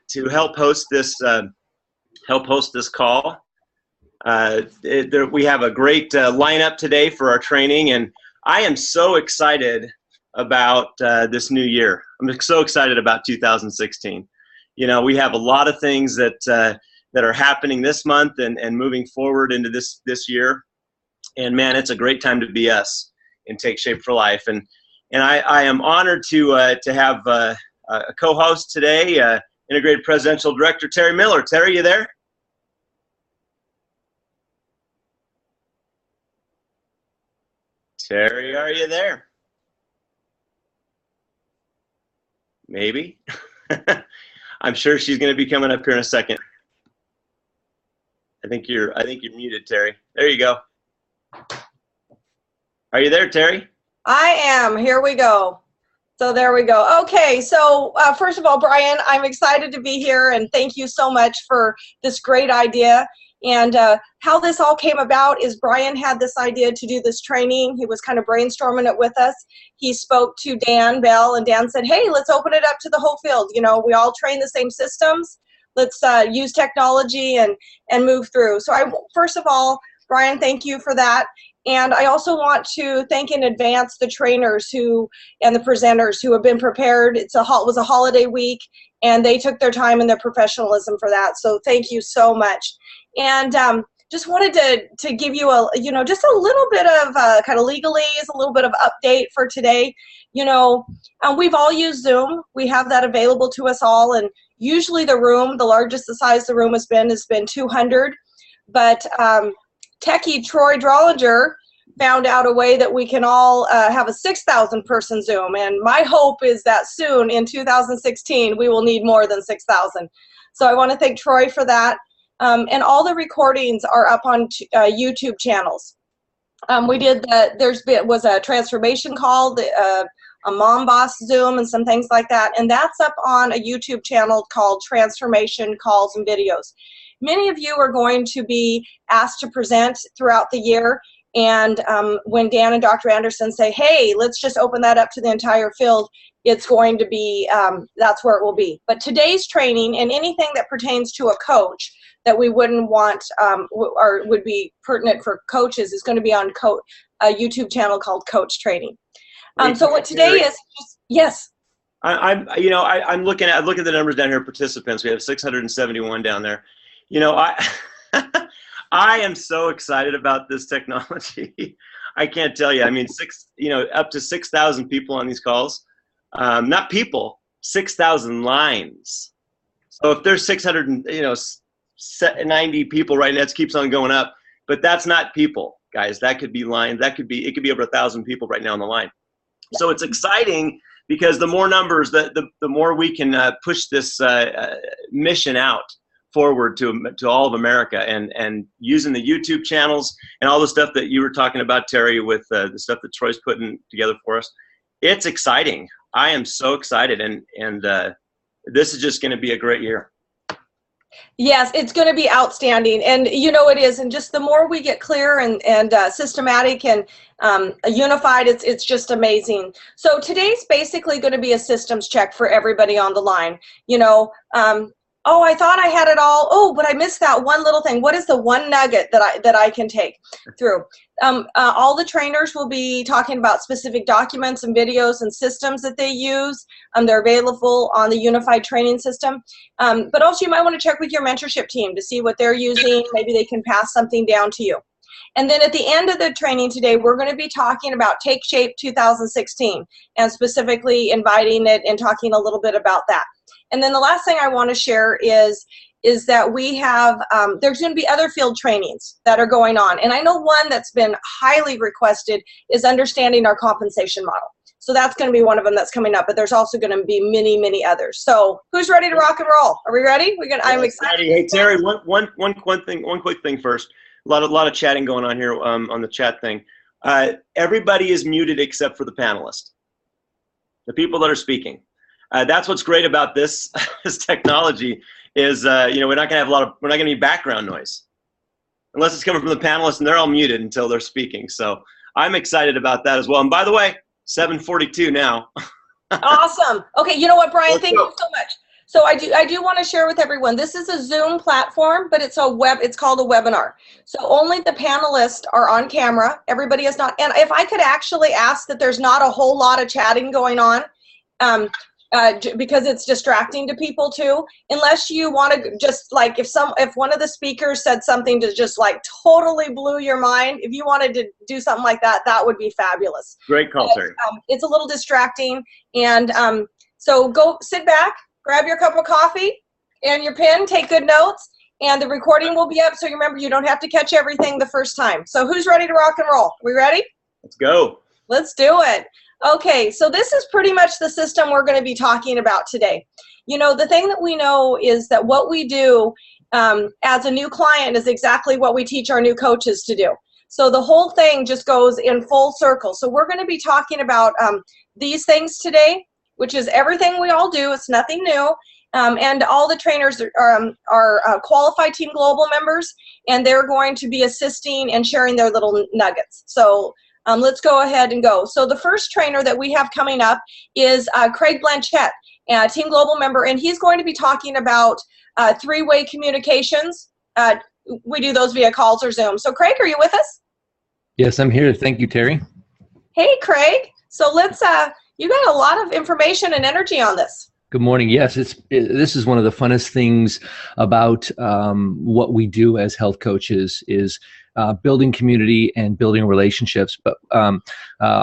to help host this call. We have a great lineup today for our training, and I am so excited about this new year. I'm so excited about 2016. You know, we have a lot of things that are happening this month and moving forward into this year. And man, it's a great time to be us and Take Shape for Life. And I am honored to have a co-host today, Integrated Presidential Director Terry Miller. Terry, you there? Terry, are you there? Maybe. I'm sure she's going to be coming up here in a second. I think you're muted, Terry. There you go. Are you there, Terry? I am. Here we go. So there we go. Okay, so first of all, Brian, I'm excited to be here, and thank you so much for this great idea. And how this all came about is Brian had this idea to do this training. He was kind of brainstorming it with us. He spoke to Dan Bell, and Dan said, hey, let's open it up to the whole field. You know, we all train the same systems. Let's use technology and move through. So first of all, Brian, thank you for that. And I also want to thank in advance the trainers and the presenters who have been prepared. It was a holiday week, and they took their time and their professionalism for that. So thank you so much. And just wanted to give you just a little bit of kind of legalese, a little bit of update for today. You know, we've all used Zoom. We have that available to us all, and usually the largest the size the room has been 200. But techie Troy Drollinger found out a way that we can all have a 6,000 person Zoom, and my hope is that soon in 2016 we will need more than 6,000. So I want to thank Troy for that. And all the recordings are up on YouTube channels. Was a transformation call, a Mom Boss Zoom, and some things like that, and that's up on a YouTube channel called Transformation Calls and Videos. Many of you are going to be asked to present throughout the year, and when Dan and Dr. Anderson say, hey, let's just open that up to the entire field, it's going to be, that's where it will be. But today's training and anything that pertains to a coach that we wouldn't want or would be pertinent for coaches is going to be on a YouTube channel called Coach Training. So what today is, yes. I'm looking at the numbers down here, participants. We have 671 down there. You know, I am so excited about this technology. I can't tell you. I mean, up to 6,000 people on these calls. Not people, 6,000 lines. So if there's 690 people right now, it keeps on going up. But that's not people, guys. That could be lines. It could be over 1,000 people right now on the line. So it's exciting because the more numbers, the more we can push this mission out forward to all of America, and using the YouTube channels and all the stuff that you were talking about, Terry, with the stuff that Troy's putting together for us. It's exciting. I am so excited, and this is just going to be a great year. Yes, it's going to be outstanding, and you know it is. And just the more we get clear and systematic and unified, it's just amazing. So today's basically going to be a systems check for everybody on the line. You know, oh, I thought I had it all. Oh, but I missed that one little thing. What is the one nugget that I can take through? All the trainers will be talking about specific documents and videos and systems that they use. They're available on the Unified Training System. But also you might want to check with your mentorship team to see what they're using. Maybe they can pass something down to you. And then at the end of the training today, we're going to be talking about Take Shape 2016 and specifically inviting it and talking a little bit about that. And then the last thing I want to share is that we have, there's going to be other field trainings that are going on. And I know one that's been highly requested is understanding our compensation model. So that's going to be one of them that's coming up, but there's also going to be many, many others. So who's ready to rock and roll? Are we ready? I'm excited. Hey, Terry, one quick thing first. A lot of chatting going on here on the chat thing. Everybody is muted except for the panelists, the people that are speaking. That's what's great about this technology is we're not going to need background noise unless it's coming from the panelists, and they're all muted until they're speaking. So I'm excited about that as well. And by the way, 7:42 now. Awesome. Okay, you know what, Brian? Thank you so much. So I do want to share with everyone, this is a Zoom platform, but it's called a webinar. So only the panelists are on camera. Everybody is not. And if I could actually ask that there's not a whole lot of chatting going on, because it's distracting to people too, unless you want to just like, if one of the speakers said something to just like totally blew your mind, if you wanted to do something like that, that would be fabulous. Great call, Terry. It's a little distracting. And so go sit back, grab your cup of coffee and your pen, take good notes, and the recording will be up. So remember, you don't have to catch everything the first time. So who's ready to rock and roll? We ready? Let's go. Let's do it. Okay, so this is pretty much the system we're going to be talking about today. You know, the thing that we know is that what we do as a new client is exactly what we teach our new coaches to do. So the whole thing just goes in full circle. So we're going to be talking about these things today, which is everything we all do. It's nothing new. And all the trainers are qualified Team Global members, and they're going to be assisting and sharing their little nuggets. So let's go ahead and go. So the first trainer that we have coming up is Craig Blanchette, a Team Global member, and he's going to be talking about three-way communications. We do those via calls or Zoom. So Craig, are you with us? Yes, I'm here. Thank you, Terry. Hey, Craig. So let's, you got a lot of information and energy on this. Good morning. Yes, this is one of the funnest things about what we do as health coaches is building community and building relationships. But I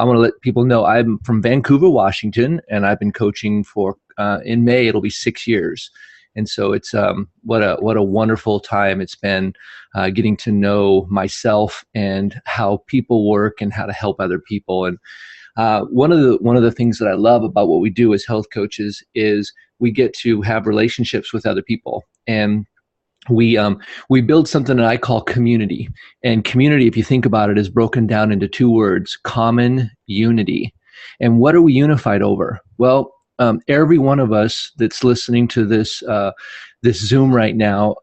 want to let people know I'm from Vancouver, Washington, and I've been coaching for, in May, it'll be 6 years. And so it's what a wonderful time it's been getting to know myself and how people work and how to help other people. And one of the things that I love about what we do as health coaches is we get to have relationships with other people, and we build something that I call community. And community, if you think about it, is broken down into two words: common, unity. And what are we unified over? Well, every one of us that's listening to this this Zoom right now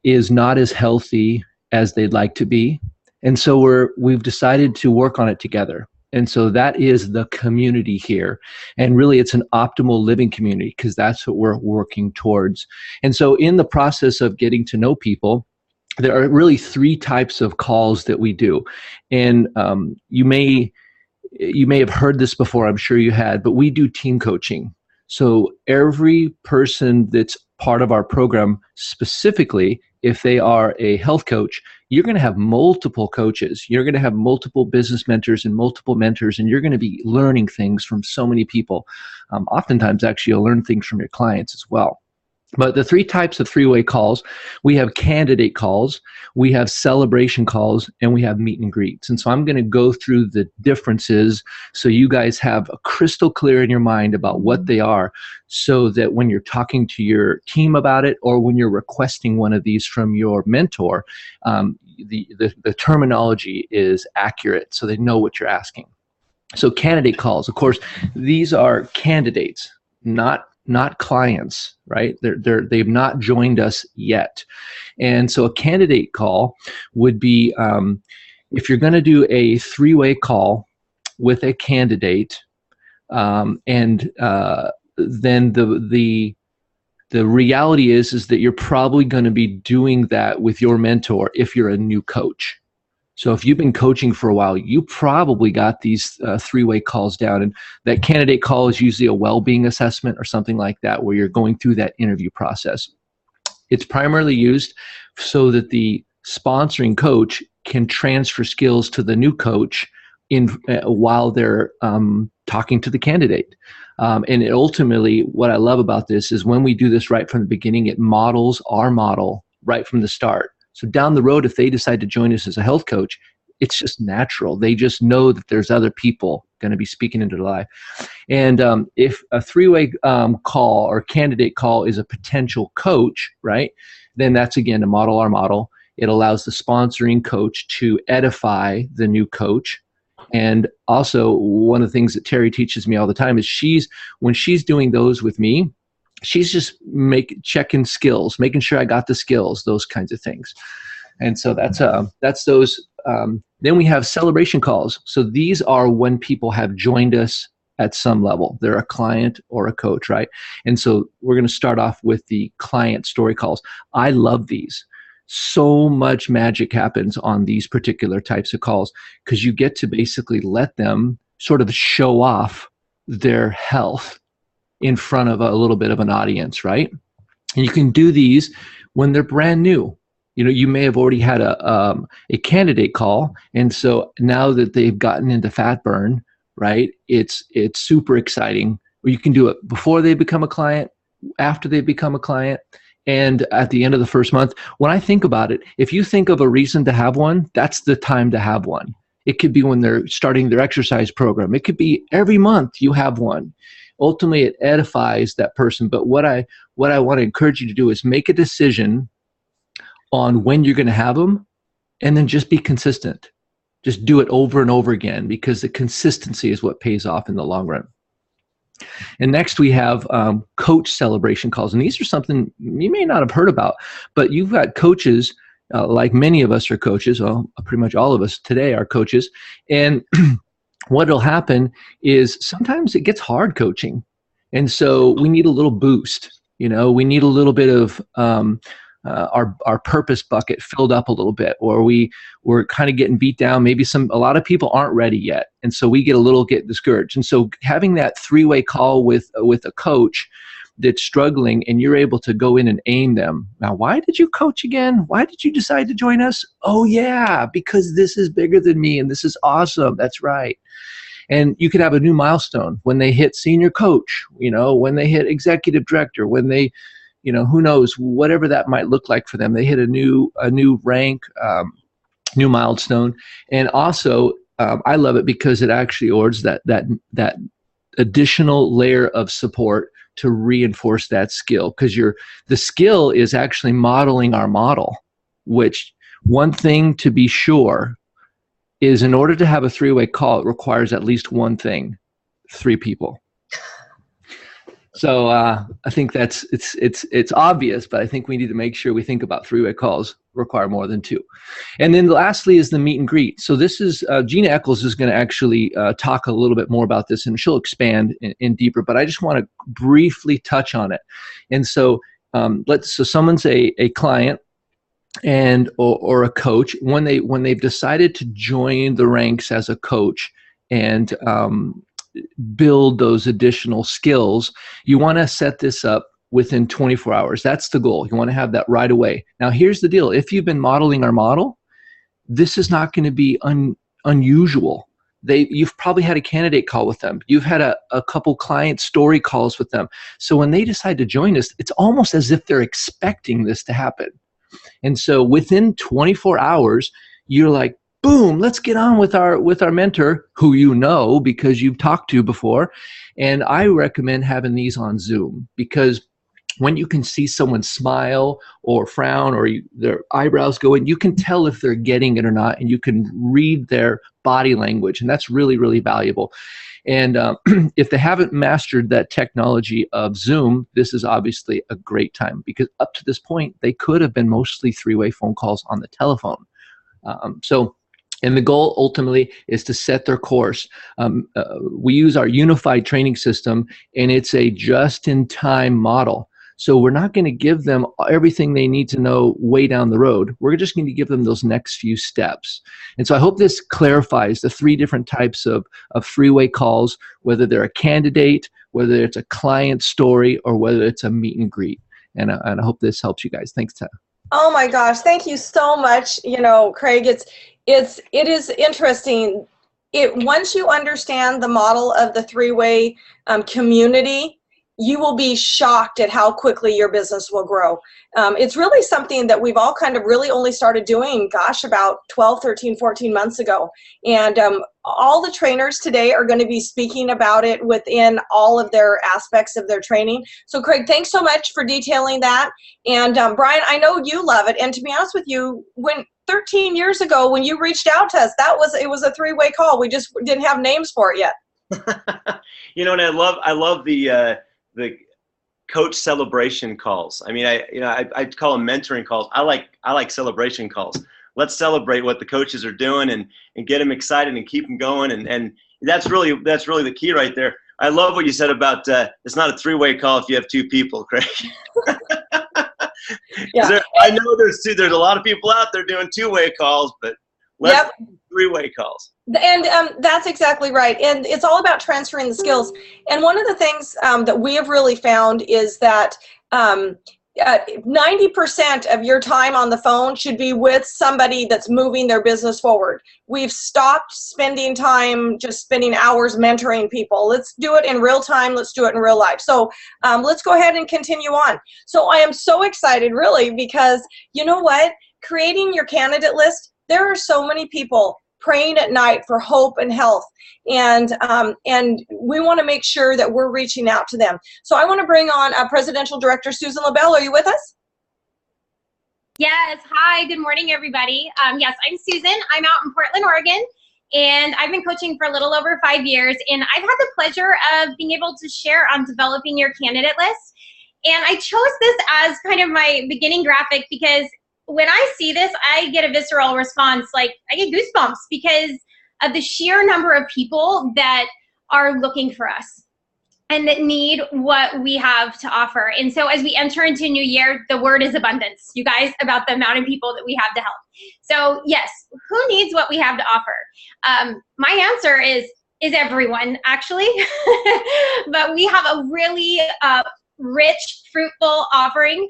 is not as healthy as they'd like to be, and so we've decided to work on it together. And so that is the community here. And really, it's an optimal living community because that's what we're working towards. And so in the process of getting to know people, there are really three types of calls that we do. And you may have heard this before, I'm sure you had, but we do team coaching. So every person that's part of our program, specifically, if they are a health coach, you're going to have multiple coaches. You're going to have multiple business mentors and multiple mentors, and you're going to be learning things from so many people. Oftentimes, actually, you'll learn things from your clients as well. But the three types of three-way calls, we have candidate calls, we have celebration calls, and we have meet and greets. And so I'm going to go through the differences so you guys have a crystal clear in your mind about what they are, so that when you're talking to your team about it or when you're requesting one of these from your mentor, the terminology is accurate so they know what you're asking. So candidate calls, of course, these are candidates, not clients, right? They've not joined us yet. And so a candidate call would be, if you're going to do a three-way call with a candidate, then the reality is that you're probably going to be doing that with your mentor if you're a new coach. So if you've been coaching for a while, you probably got these three-way calls down. And that candidate call is usually a well-being assessment or something like that, where you're going through that interview process. It's primarily used so that the sponsoring coach can transfer skills to the new coach while they're talking to the candidate. And ultimately, what I love about this is when we do this right from the beginning, it models our model right from the start. So down the road, if they decide to join us as a health coach, it's just natural. They just know that there's other people going to be speaking into their life. And if a three-way call or candidate call is a potential coach, right, then that's, again, to model our model. It allows the sponsoring coach to edify the new coach. And also, one of the things that Terry teaches me all the time is when she's doing those with me, she's just checking skills, making sure I got the skills, those kinds of things. And so that's those. Then we have celebration calls. So these are when people have joined us at some level. They're a client or a coach, right? And so we're going to start off with the client story calls. I love these. So much magic happens on these particular types of calls because you get to basically let them sort of show off their health in front of a little bit of an audience, right? And you can do these when they're brand new. You know, you may have already had a candidate call, and so now that they've gotten into fat burn, right? It's super exciting. Or you can do it before they become a client, after they become a client, and at the end of the first month. When I think about it, if you think of a reason to have one, that's the time to have one. It could be when they're starting their exercise program. It could be every month you have one. Ultimately, it edifies that person. But what I want to encourage you to do is make a decision on when you're going to have them, and then just be consistent. Just do it over and over again, because the consistency is what pays off in the long run. And next we have coach celebration calls. And these are something you may not have heard about, but you've got coaches, like many of us are coaches. Well, pretty much all of us today are coaches. And what'll happen is sometimes it gets hard coaching. And so we need a little boost. You know, we need a little bit of our purpose bucket filled up a little bit, or we're kind of getting beat down. Maybe a lot of people aren't ready yet. And so we get discouraged. And so having that 3-way call with a coach that's struggling, and you're able to go in and aim them. Now, why did you coach again? Why did you decide to join us? Oh yeah, because this is bigger than me and this is awesome. That's right. And you could have a new milestone when they hit senior coach, you know, when they hit executive director, when they, you know, who knows, whatever that might look like for them. They hit a new rank, new milestone. And also, I love it because it actually adds that additional layer of support to reinforce that skill, because the skill is actually modeling our model. Which, one thing to be sure is, in order to have a 3-way call, it requires at least one thing: 3 people. So I think it's obvious, but I think we need to make sure we think about 3-way calls require more than 2. And then lastly is the meet and greet. So this is Gina Eccles is going to actually talk a little bit more about this, and she'll expand in deeper. But I just want to briefly touch on it. And so so someone's a client and or a coach. When they've decided to join the ranks as a coach and build those additional skills, you want to set this up within 24 hours. That's the goal. You want to have that right away. Now, here's the deal. If you've been modeling our model, this is not going to be unusual. You've probably had a candidate call with them. You've had a couple client story calls with them. So when they decide to join us, it's almost as if they're expecting this to happen. And so within 24 hours, you're like, boom, let's get on with our mentor, who you know because you've talked to before. And I recommend having these on Zoom, because when you can see someone smile or frown, or their eyebrows go in, you can tell if they're getting it or not, and you can read their body language, and that's really, really valuable. And if they haven't mastered that technology of Zoom, this is obviously a great time, because up to this point, they could have been mostly 3-way phone calls on the telephone. And the goal ultimately is to set their course. We use our unified training system, and it's a just-in-time model. So we're not going to give them everything they need to know way down the road. We're just going to give them those next few steps. And so I hope this clarifies the 3 different types of 3-way calls, whether they're a candidate, whether it's a client story, or whether it's a meet and greet. And I hope this helps you guys. Thanks, Ted. Oh my gosh, thank you so much. You know, Craig, it is interesting. Once you understand the model of the 3-way community, you will be shocked at how quickly your business will grow. It's really something that we've all kind of really only started doing, gosh, about 12, 13, 14 months ago. And all the trainers today are going to be speaking about it within all of their aspects of their training. So Craig, thanks so much for detailing that. And Brian, I know you love it. And to be honest with you, 13 years ago, when you reached out to us, it was a 3-way call. We just didn't have names for it yet. You know, and I love the coach celebration calls. I mean, I call them mentoring calls. I like celebration calls. Let's celebrate what the coaches are doing and get them excited and keep them going. And that's really the key right there. I love what you said about it's not a three-way call if you have two people, Craig. Yeah. I know there's a lot of people out there doing two-way calls, but let's do three-way calls. And that's exactly right. And it's all about transferring the skills. And one of the things that we have really found is that 90% of your time on the phone should be with somebody that's moving their business forward. We've stopped spending time just spending hours mentoring people. Let's do it in real time. Let's do it in real life. So let's go ahead and continue on. So I am so excited, really, because you know what? Creating your candidate list, there are so many people praying at night for hope and health, and we want to make sure that we're reaching out to them. So I want to bring on Presidential Director Susan LaBelle. Are you with us? Yes. Hi. Good morning, everybody. Yes, I'm Susan. I'm out in Portland, Oregon, and I've been coaching for a little over 5 years. And I've had the pleasure of being able to share on developing your candidate list. And I chose this as kind of my beginning graphic because when I see this, I get a visceral response. Like, I get goosebumps because of the sheer number of people that are looking for us and that need what we have to offer. And so as we enter into a new year, the word is abundance, you guys, about the amount of people that we have to help. So yes, who needs what we have to offer? My answer is everyone, actually. But we have a really rich, fruitful offering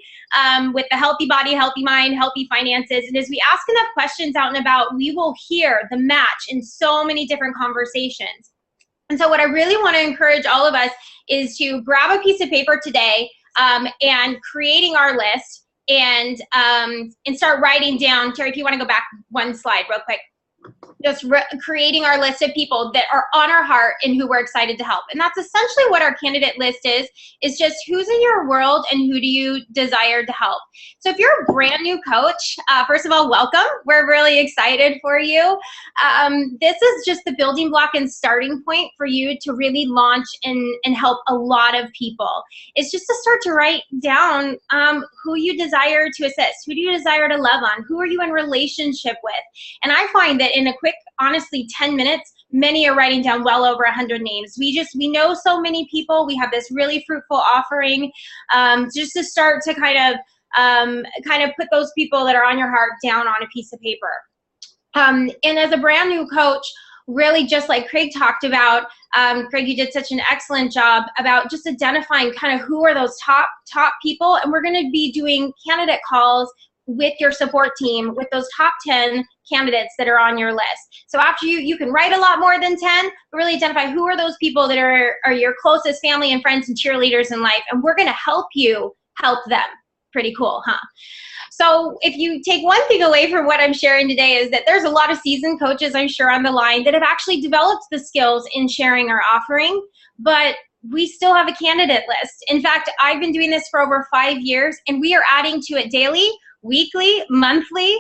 with the healthy body, healthy mind, healthy finances. And as we ask enough questions out and about, we will hear the match in so many different conversations. And so what I really want to encourage all of us is to grab a piece of paper today and creating our list and start writing down. Terry, if you want to go back one slide real quick. Just creating our list of people that are on our heart and who we're excited to help. And that's essentially what our candidate list is just who's in your world and who do you desire to help. So if you're a brand new coach, first of all, welcome. We're really excited for you. This is just the building block and starting point for you to really launch and help a lot of people. It's just to start to write down who you desire to assist, who do you desire to love on, who are you in relationship with. And I find that in a quick, honestly, 10 minutes, many are writing down well over 100 names. We know so many people. We have this really fruitful offering just to start to kind of put those people that are on your heart down on a piece of paper. And as a brand new coach, really just like Craig talked about, Craig, you did such an excellent job about just identifying kind of who are those top people. And we're going to be doing candidate calls with your support team with those top 10 candidates that are on your list. So after you can write a lot more than 10, but really identify who are those people that are your closest family and friends and cheerleaders in life, and we're going to help you help them. Pretty cool, huh? So if you take one thing away from what I'm sharing today is that there's a lot of seasoned coaches, I'm sure, on the line that have actually developed the skills in sharing our offering, but we still have a candidate list. In fact, I've been doing this for over 5 years, and we are adding to it daily, weekly, monthly,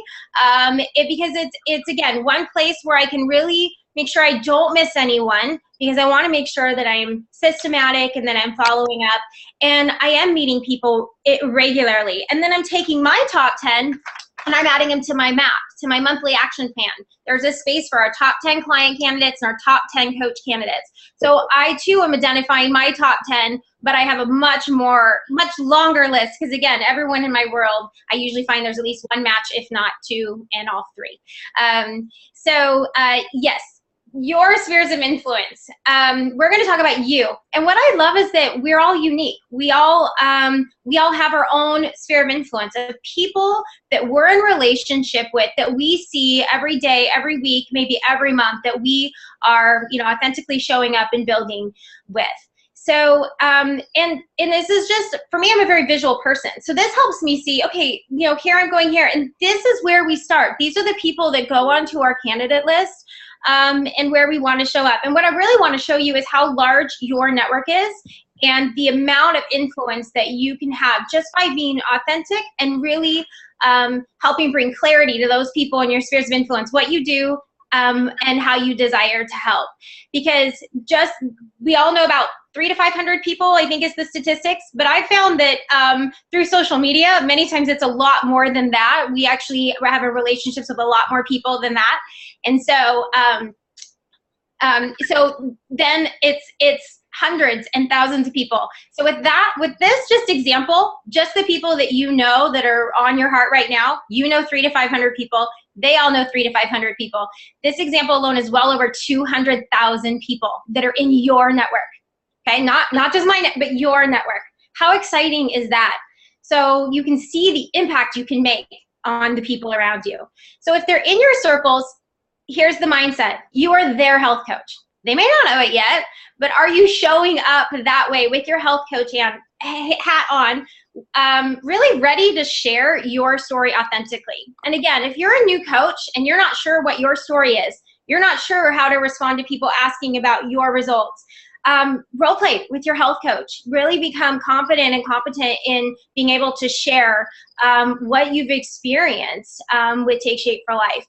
because it's again one place where I can really make sure I don't miss anyone, because I want to make sure that I'm systematic and that I'm following up, and I am meeting people regularly. And then I'm taking my top 10 and I'm adding them to my map, to my monthly action plan. There's a space for our top 10 client candidates and our top 10 coach candidates. So I too am identifying my top 10, but I have a much longer list, because again, everyone in my world, I usually find there's at least one match, if not two, and all three. Yes, your spheres of influence. We're going to talk about you. And what I love is that we're all unique. We all have our own sphere of influence of people that we're in relationship with, that we see every day, every week, maybe every month, that we are, authentically showing up and building with. So, and this is just, for me, I'm a very visual person. So this helps me see, okay, here I'm going here. And this is where we start. These are the people that go onto our candidate list. And where we want to show up. And what I really want to show you is how large your network is and the amount of influence that you can have just by being authentic and really helping bring clarity to those people in your spheres of influence, what you do and how you desire to help. Because we all know about 300 to 500 people, I think is the statistics, but I found that through social media, many times it's a lot more than that. We actually have relationships with a lot more people than that. And so, so then it's hundreds and thousands of people. So with this just example, just the people that you know that are on your heart right now, 300 to 500 people. They all know 300 to 500 people. This example alone is well over 200,000 people that are in your network. Okay, not just my net, but your network. How exciting is that? So you can see the impact you can make on the people around you. So if they're in your circles, here's the mindset. You are their health coach. They may not know it yet, but are you showing up that way with your health coach hat on, really ready to share your story authentically? And again, if you're a new coach and you're not sure what your story is, you're not sure how to respond to people asking about your results, role play with your health coach. Really become confident and competent in being able to share what you've experienced with Take Shape for Life.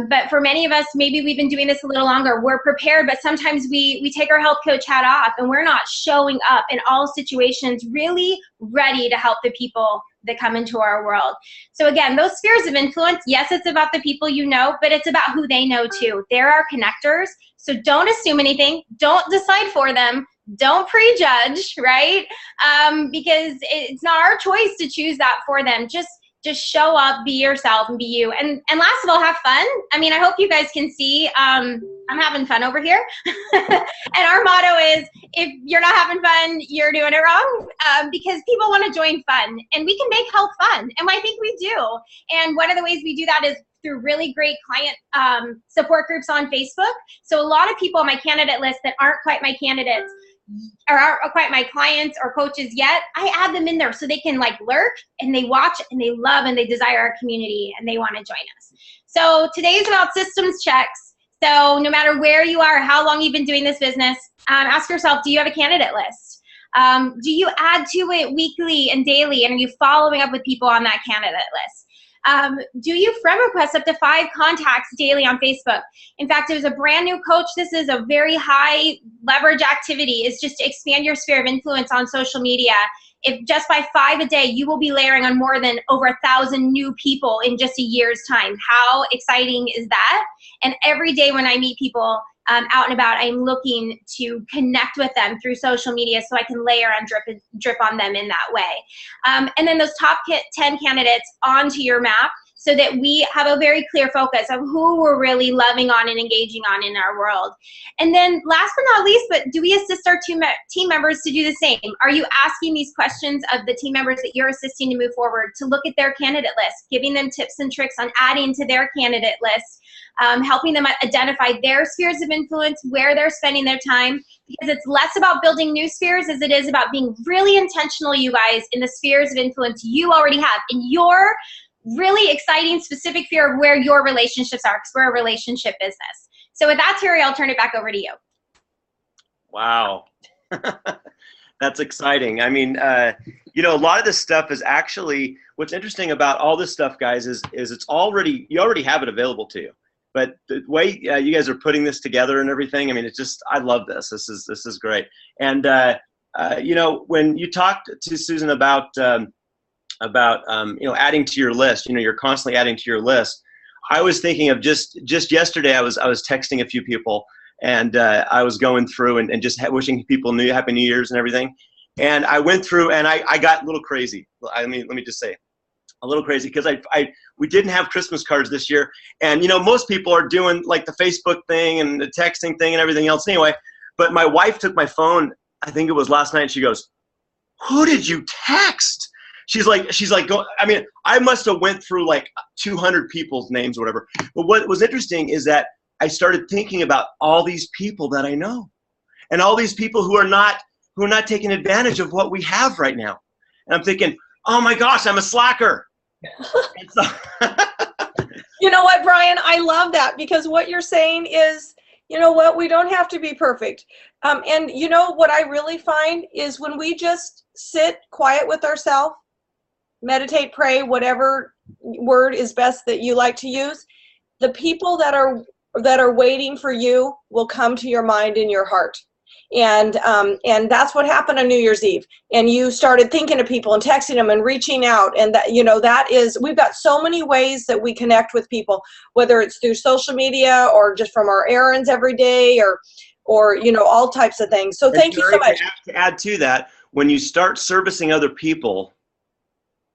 But for many of us, maybe we've been doing this a little longer. We're prepared, but sometimes we take our health coach hat off and we're not showing up in all situations really ready to help the people that come into our world. So again, those spheres of influence, yes, it's about the people you know, but it's about who they know too. They're our connectors. So don't assume anything. Don't decide for them. Don't prejudge, right? Because it's not our choice to choose that for them. Just show up, be yourself, and be you. And last of all, have fun. I mean, I hope you guys can see I'm having fun over here. And our motto is, if you're not having fun, you're doing it wrong, because people want to join fun. And we can make health fun. And I think we do. And one of the ways we do that is through really great client support groups on Facebook. So a lot of people on my candidate list that aren't quite my candidates, or aren't quite my clients or coaches yet, I add them in there so they can like lurk and they watch and they love and they desire our community and they want to join us. So today is about systems checks. So no matter where you are, how long you've been doing this business, ask yourself, do you have a candidate list? Do you add to it weekly and daily, and are you following up with people on that candidate list? Do you friend request up to 5 contacts daily on Facebook? In fact, as a brand new coach, this is a very high leverage activity, is just to expand your sphere of influence on social media. If just by 5 a day, you will be layering on more than over 1,000 new people in just a year's time. How exciting is that? And every day when I meet people out and about, I'm looking to connect with them through social media so I can layer and drip on them in that way. And then those top 10 candidates onto your map so that we have a very clear focus of who we're really loving on and engaging on in our world. And then last but not least, but do we assist our team members to do the same? Are you asking these questions of the team members that you're assisting to move forward, to look at their candidate list, giving them tips and tricks on adding to their candidate list, helping them identify their spheres of influence, where they're spending their time, because it's less about building new spheres as it is about being really intentional, you guys, in the spheres of influence you already have in your really exciting specific sphere of where your relationships are, because we're a relationship business. So with that, Terry, I'll turn it back over to you. Wow. That's exciting. I mean, you know, a lot of this stuff is actually, what's interesting about all this stuff, guys, is it's already, you already have it available to you. But the way you guys are putting this together and everything, I mean, it's just, I love this. This is great. And, you know, when you talked to Susan about you know, adding to your list, you know, you're constantly adding to your list. I was thinking of just yesterday, I was texting a few people, and I was going through and just wishing people Happy New Year's and everything. And I went through and I got a little crazy. I mean, let me just say, a little crazy, because we didn't have Christmas cards this year. And, you know, most people are doing like the Facebook thing and the texting thing and everything else anyway. But my wife took my phone, I think it was last night, and she goes, "Who did you text?" She's like, I mean, I must have went through like 200 people's names or whatever. But what was interesting is that I started thinking about all these people that I know, and all these people who are not taking advantage of what we have right now. And I'm thinking, oh my gosh, I'm a slacker. So You know what, Brian? I love that, because what you're saying is, you know what, we don't have to be perfect. And you know what I really find is when we just sit quiet with ourselves, meditate, pray, whatever word is best that you like to use, the people that are waiting for you will come to your mind and your heart. And that's what happened on New Year's Eve. And you started thinking of people and texting them and reaching out. And that, you know, that is, we've got so many ways that we connect with people, whether it's through social media or just from our errands every day, or or, you know, all types of things. So thank you so much. To add to that, when you start servicing other people,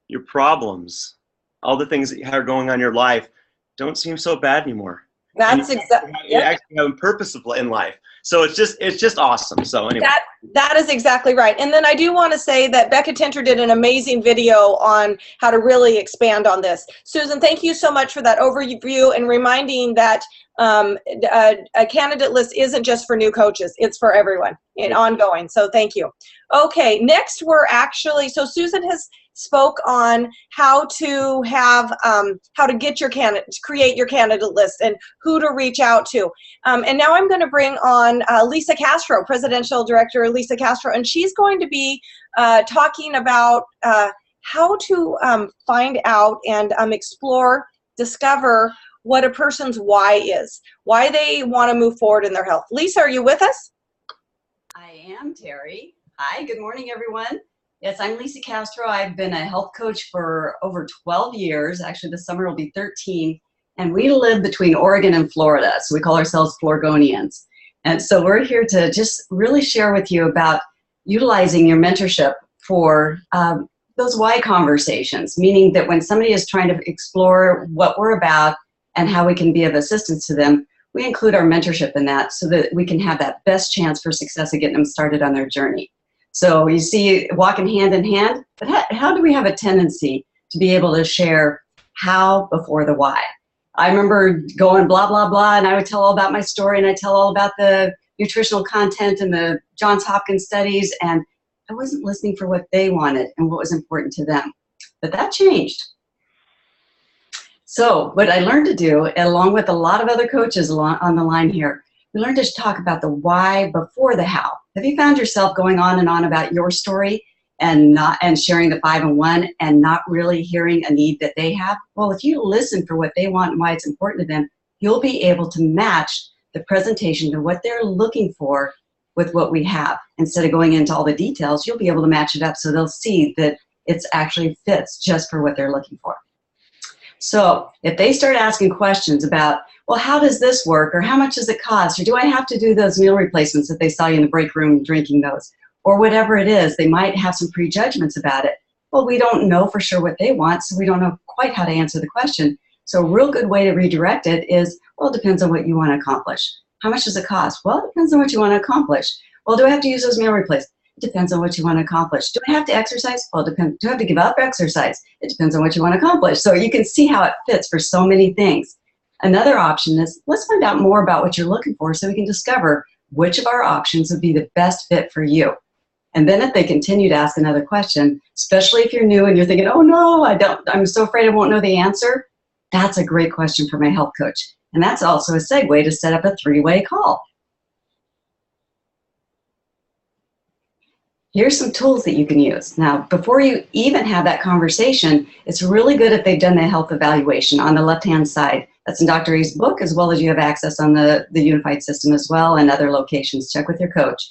your problems, all the things that are going on in your life don't seem so bad anymore. That's exactly, you actually have a purpose in life. So it's just awesome. So anyway. That is exactly right. And then I do want to say that Becca Tinter did an amazing video on how to really expand on this. Susan, thank you so much for that overview and reminding that a candidate list isn't just for new coaches, it's for everyone and ongoing. So thank you. Okay, next we're actually, so Susan has spoke on how to have, how to get your candidate, create your candidate list and who to reach out to. And now I'm going to bring on Lisa Castro, Presidential Director Lisa Castro, and she's going to be talking about how to find out and explore, discover what a person's why is, why they want to move forward in their health. Lisa, are you with us? I am, Terry. Hi, good morning, everyone. Yes, I'm Lisa Castro. I've been a health coach for over 12 years. Actually, this summer will be 13. And we live between Oregon and Florida, so we call ourselves Florgonians. And so we're here to just really share with you about utilizing your mentorship for those why conversations, meaning that when somebody is trying to explore what we're about and how we can be of assistance to them, we include our mentorship in that so that we can have that best chance for success of getting them started on their journey. So you see, walking hand in hand, but how do we have a tendency to be able to share how before the why? I remember going blah, blah, blah, and I would tell all about my story, and I tell all about the nutritional content and the Johns Hopkins studies, and I wasn't listening for what they wanted and what was important to them. But that changed. So what I learned to do, along with a lot of other coaches on the line here, we learned to talk about the why before the how. Have you found yourself going on and on about your story and sharing the 5 and 1 and not really hearing a need that they have? Well, if you listen for what they want and why it's important to them, you'll be able to match the presentation to what they're looking for with what we have. Instead of going into all the details, you'll be able to match it up so they'll see that it's actually fits just for what they're looking for. So if they start asking questions about, well, how does this work, or how much does it cost, or do I have to do those meal replacements that they saw you in the break room drinking those, or whatever it is, they might have some prejudgments about it. Well, we don't know for sure what they want, so we don't know quite how to answer the question. So a real good way to redirect it is, well, it depends on what you want to accomplish. How much does it cost? Well, it depends on what you want to accomplish. Well, do I have to use those meal replacements? It depends on what you want to accomplish. Do I have to exercise? Well, it depends. Do I have to give up exercise? It depends on what you want to accomplish. So you can see how it fits for so many things. Another option is, let's find out more about what you're looking for so we can discover which of our options would be the best fit for you. And then if they continue to ask another question, especially if you're new and you're thinking, oh no, I'm so afraid I won't know the answer, that's a great question for my health coach. And that's also a segue to set up a 3-way call. Here's some tools that you can use. Now, before you even have that conversation, it's really good if they've done the health evaluation on the left-hand side. That's in Dr. A's book, as well as you have access on the Unified System as well and other locations. Check with your coach.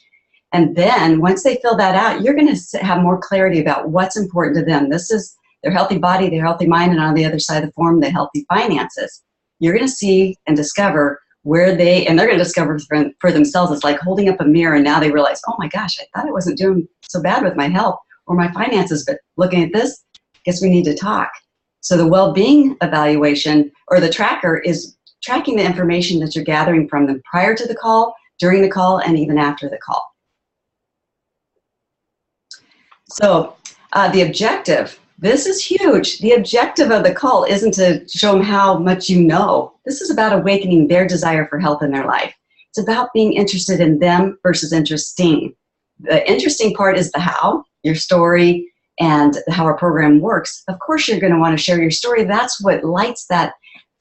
And then once they fill that out, you're going to have more clarity about what's important to them. This is their healthy body, their healthy mind, and on the other side of the form, the healthy finances. You're going to see and discover where they're going to discover for themselves. It's like holding up a mirror and now they realize, oh my gosh, I thought I wasn't doing so bad with my health or my finances, but looking at this, guess we need to talk. So the well-being evaluation or the tracker is tracking the information that you're gathering from them prior to the call, during the call, and even after the call. So the objective, this is huge. The objective of the call isn't to show them how much you know. This is about awakening their desire for health in their life. It's about being interested in them versus interesting. The interesting part is the how, your story, and how our program works. Of course, you're going to want to share your story. That's what lights that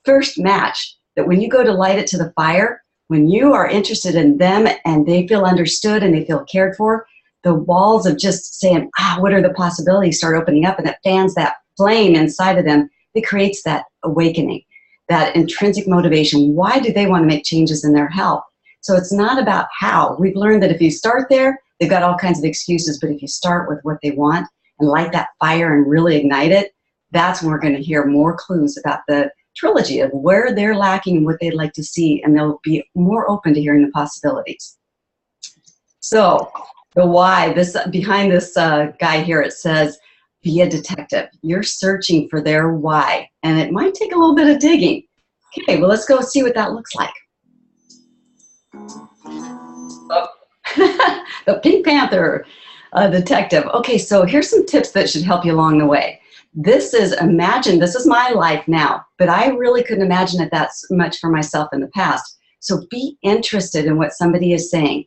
first match, that when you go to light it to the fire, when you are interested in them and they feel understood and they feel cared for, the walls of just saying, what are the possibilities start opening up, and it fans that flame inside of them. It creates that awakening, that intrinsic motivation. Why do they want to make changes in their health? So it's not about how. We've learned that if you start there, they've got all kinds of excuses, but if you start with what they want and light that fire and really ignite it, that's when we're going to hear more clues about the trilogy of where they're lacking and what they'd like to see, and they'll be more open to hearing the possibilities. So the why, behind this guy here, it says, be a detective. You're searching for their why, and it might take a little bit of digging. Okay, well, let's go see what that looks like. Oh. The Pink Panther detective. Okay, so here's some tips that should help you along the way. This is my life now, but I really couldn't imagine it that much for myself in the past. So be interested in what somebody is saying,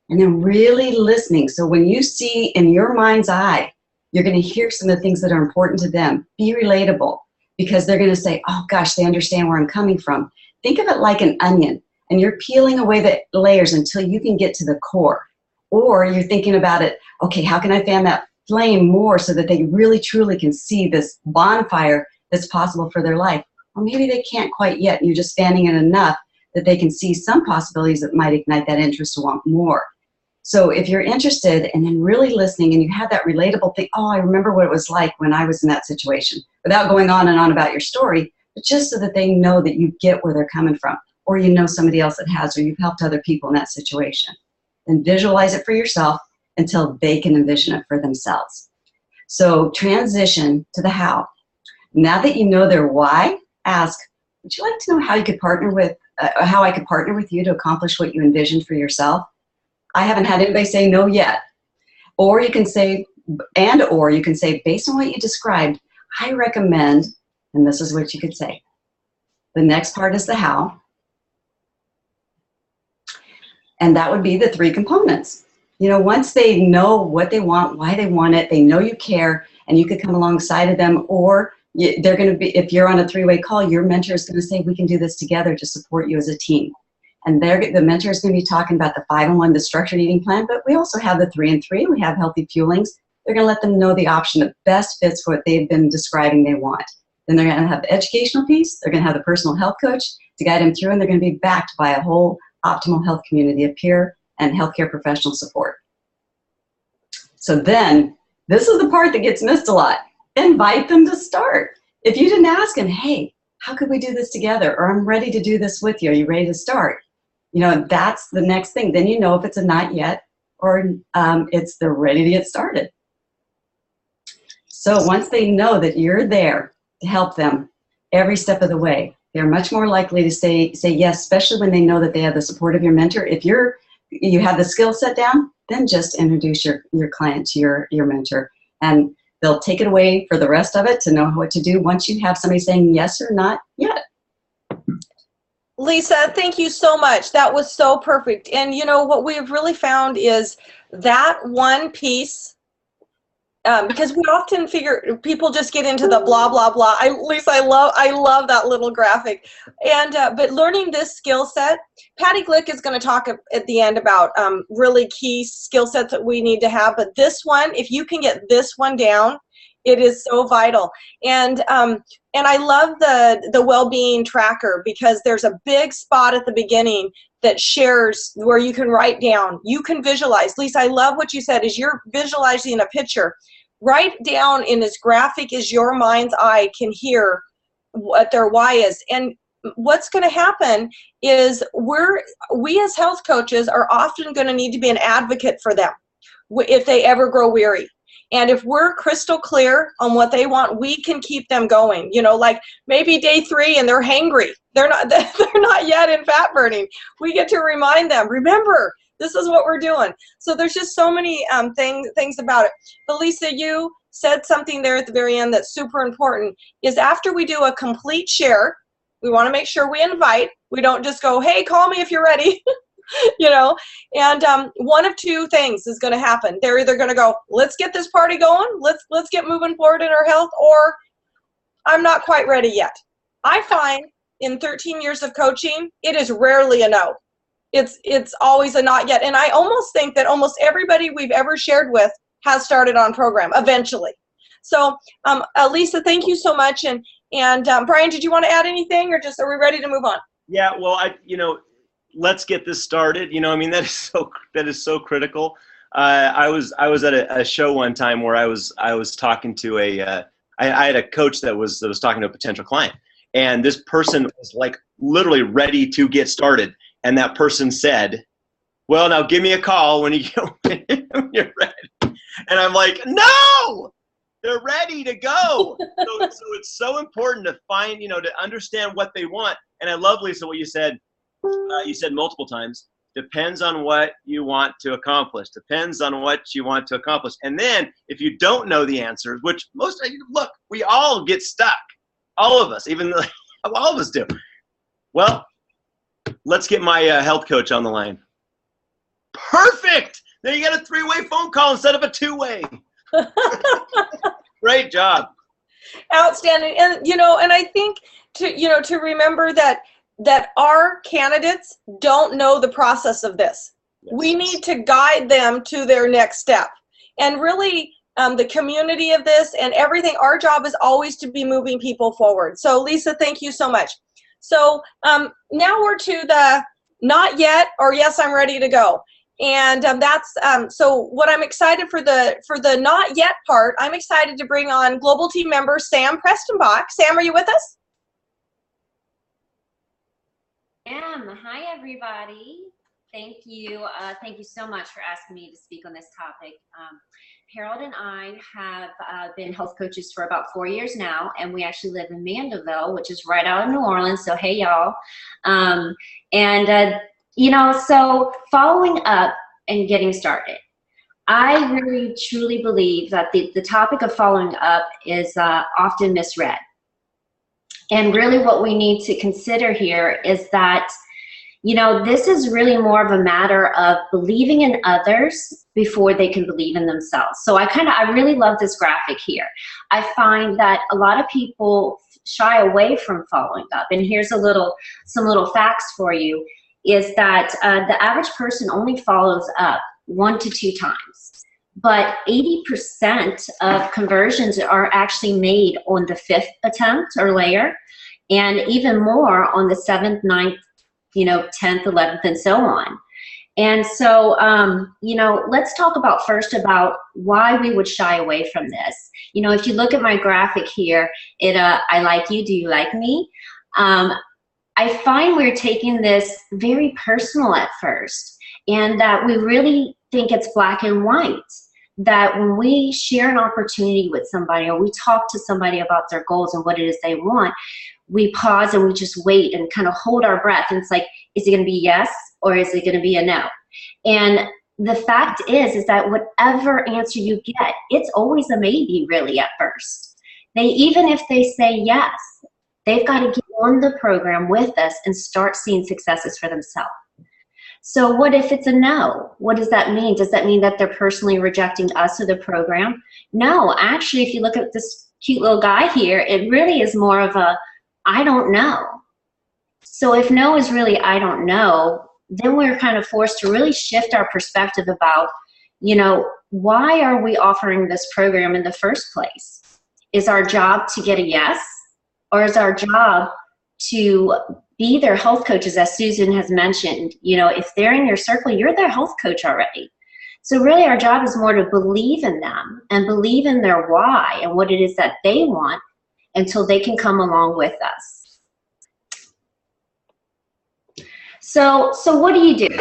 and then really listening. So when you see in your mind's eye, you're going to hear some of the things that are important to them. Be relatable, because they're going to say, oh gosh, they understand where I'm coming from. Think of it like an onion, and you're peeling away the layers until you can get to the core. Or you're thinking about it, okay, how can I fan that flame more so that they really truly can see this bonfire that's possible for their life? Or maybe they can't quite yet, and you're just fanning it enough that they can see some possibilities that might ignite that interest to want more. So if you're interested and then really listening, and you have that relatable thing, oh, I remember what it was like when I was in that situation, without going on and on about your story, but just so that they know that you get where they're coming from, or you know somebody else that has, or you've helped other people in that situation. Then visualize it for yourself until they can envision it for themselves. So transition to the how. Now that you know their why, ask, would you like to know how you could partner with, how I could partner with you to accomplish what you envisioned for yourself? I haven't had anybody say no yet. Or you can say, or you can say, based on what you described, I recommend, and this is what you could say. The next part is the how. And that would be the 3 components. You know, once they know what they want, why they want it, they know you care, and you could come alongside of them, or they're going to be, if you're on a 3-way call, your mentor is going to say, we can do this together to support you as a team. And the mentor is going to be talking about the 5-in-1, the structured eating plan, but we also have the 3-in-3. We have healthy fuelings. They're going to let them know the option that best fits what they've been describing they want. Then they're going to have the educational piece. They're going to have the personal health coach to guide them through, and they're going to be backed by a whole optimal health community of peer and healthcare professional support. So then, this is the part that gets missed a lot. Invite them to start. If you didn't ask them, hey, how could we do this together? Or I'm ready to do this with you. Are you ready to start? You know, that's the next thing. Then you know if it's a not yet, or it's they're ready to get started. So once they know that you're there to help them every step of the way, they're much more likely to say yes, especially when they know that they have the support of your mentor. If you have the skill set down, then just introduce your client to your mentor, and they'll take it away for the rest of it to know what to do once you have somebody saying yes or not yet. Lisa, thank you so much. That was so perfect. And you know, what we've really found is that one piece, because we often figure people just get into the blah, blah, blah. Lisa, I love that little graphic. And, but learning this skill set, Patty Glick is going to talk at the end about really key skill sets that we need to have. But this one, if you can get this one down, it is so vital. And I love the well-being tracker, because there's a big spot at the beginning that shares where you can write down, you can visualize. Lisa, I love what you said, is you're visualizing a picture. Write down in as graphic as your mind's eye can hear what their why is. And what's going to happen is we as health coaches are often going to need to be an advocate for them if they ever grow weary. And if we're crystal clear on what they want, we can keep them going. You know, like maybe day 3 and they're hangry. They're not yet in fat burning. We get to remind them, remember, this is what we're doing. So there's just so many things about it. But Lisa, you said something there at the very end that's super important, is after we do a complete share, we want to make sure we invite. We don't just go, hey, call me if you're ready. You know, and one of 2 things is going to happen. They're either going to go, let's get this party going, let's get moving forward in our health, or I'm not quite ready yet. I find in 13 years of coaching, it is rarely a no. It's always a not yet. And I almost think that almost everybody we've ever shared with has started on program eventually. So Lisa, thank you so much. And Brian, did you want to add anything, or just are we ready to move on? Yeah, well, let's get this started. You know, I mean, that is so critical. I was at a show one time where I was talking to I had a coach that was talking to a potential client, and this person was like literally ready to get started, and that person said, well, now give me a call when when you're ready. And I'm like, no, they're ready to go. So it's so important to find, to understand what they want. And I love, Lisa, what you said. You said multiple times, depends on what you want to accomplish. Depends on what you want to accomplish. And then if you don't know the answers, which look, we all get stuck. All of us, even all of us do. Well, let's get my health coach on the line. Perfect. Now you got a 3-way phone call instead of a 2-way. Great job. Outstanding. And, and I think to remember that our candidates don't know the process of this. Yes. We need to guide them to their next step. And really, the community of this and everything, our job is always to be moving people forward. So Lisa, thank you so much. So now we're to the not yet or yes, I'm ready to go. And that's so what I'm excited for the not yet part. I'm excited to bring on Global Team member Sam Prestenbach. Sam, are you with us? Hi, everybody. Thank you. Thank you so much for asking me to speak on this topic. Harold and I have been health coaches for about 4 years now, and we actually live in Mandeville, which is right out of New Orleans. So, hey, y'all. So following up and getting started, I really truly believe that the topic of following up is often misread. And really what we need to consider here is that, this is really more of a matter of believing in others before they can believe in themselves. So I really love this graphic here. I find that a lot of people shy away from following up. And here's some little facts for you, is that the average person only follows up 1 to 2 times. But 80% of conversions are actually made on the 5th attempt or later, and even more on the 7th, 9th, 10th, 11th, and so on. And so, let's talk first about why we would shy away from this. If you look at my graphic here, I like you, do you like me? I find we're taking this very personal at first, and that we really think it's black and white. That when we share an opportunity with somebody or we talk to somebody about their goals and what it is they want, we pause and we just wait and kind of hold our breath. And it's like, is it going to be yes or is it going to be a no? And the fact is that whatever answer you get, it's always a maybe really at first. Even if they say yes, they've got to get on the program with us and start seeing successes for themselves. So what if it's a no? What does that mean? Does that mean that they're personally rejecting us or the program? No, actually, if you look at this cute little guy here, it really is more of a, I don't know. So if no is really, I don't know, then we're kind of forced to really shift our perspective about, why are we offering this program in the first place? Is our job to get a yes? Or is our job to be their health coaches, as Susan has mentioned? If they're in your circle, you're their health coach already. So really our job is more to believe in them and believe in their why and what it is that they want until they can come along with us. So what do you do?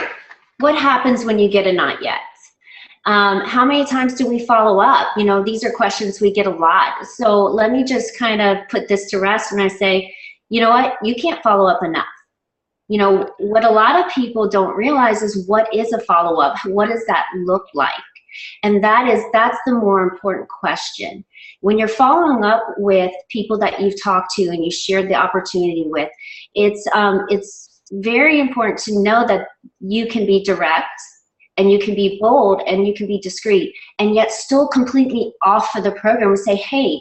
What happens when you get a not yet? How many times do we follow up? These are questions we get a lot. So let me just kind of put this to rest and I say, you know what? You can't follow up enough. What a lot of people don't realize is what is a follow-up? What does that look like? And that's the more important question. When you're following up with people that you've talked to and you shared the opportunity with, it's very important to know that you can be direct and you can be bold and you can be discreet and yet still completely off of the program and say, hey,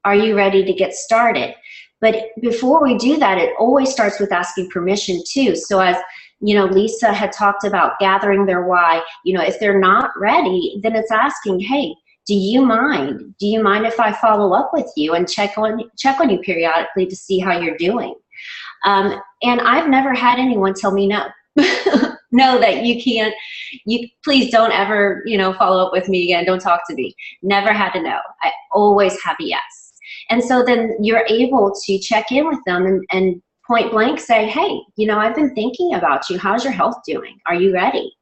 are you ready to get started? But before we do that, it always starts with asking permission too. So as Lisa had talked about gathering their why, if they're not ready, then it's asking, hey, do you mind? Do you mind if I follow up with you and check on you periodically to see how you're doing? And I've never had anyone tell me no. No, that you can't, please don't ever, follow up with me again. Don't talk to me. Never had a no. I always have a yes. And so then you're able to check in with them and point blank say, hey, I've been thinking about you. How's your health doing? Are you ready?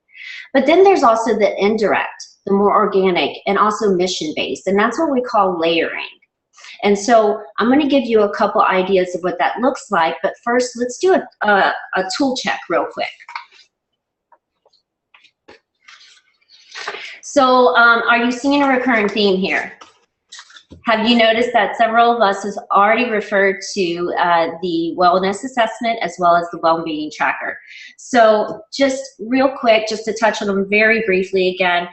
But then there's also the indirect, the more organic, and also mission-based, and that's what we call layering. And so I'm going to give you a couple ideas of what that looks like, but first let's do a tool check real quick. So are you seeing a recurring theme here? Have you noticed that several of us has already referred to the wellness assessment as well as the well-being tracker? So just real quick, just to touch on them very briefly again,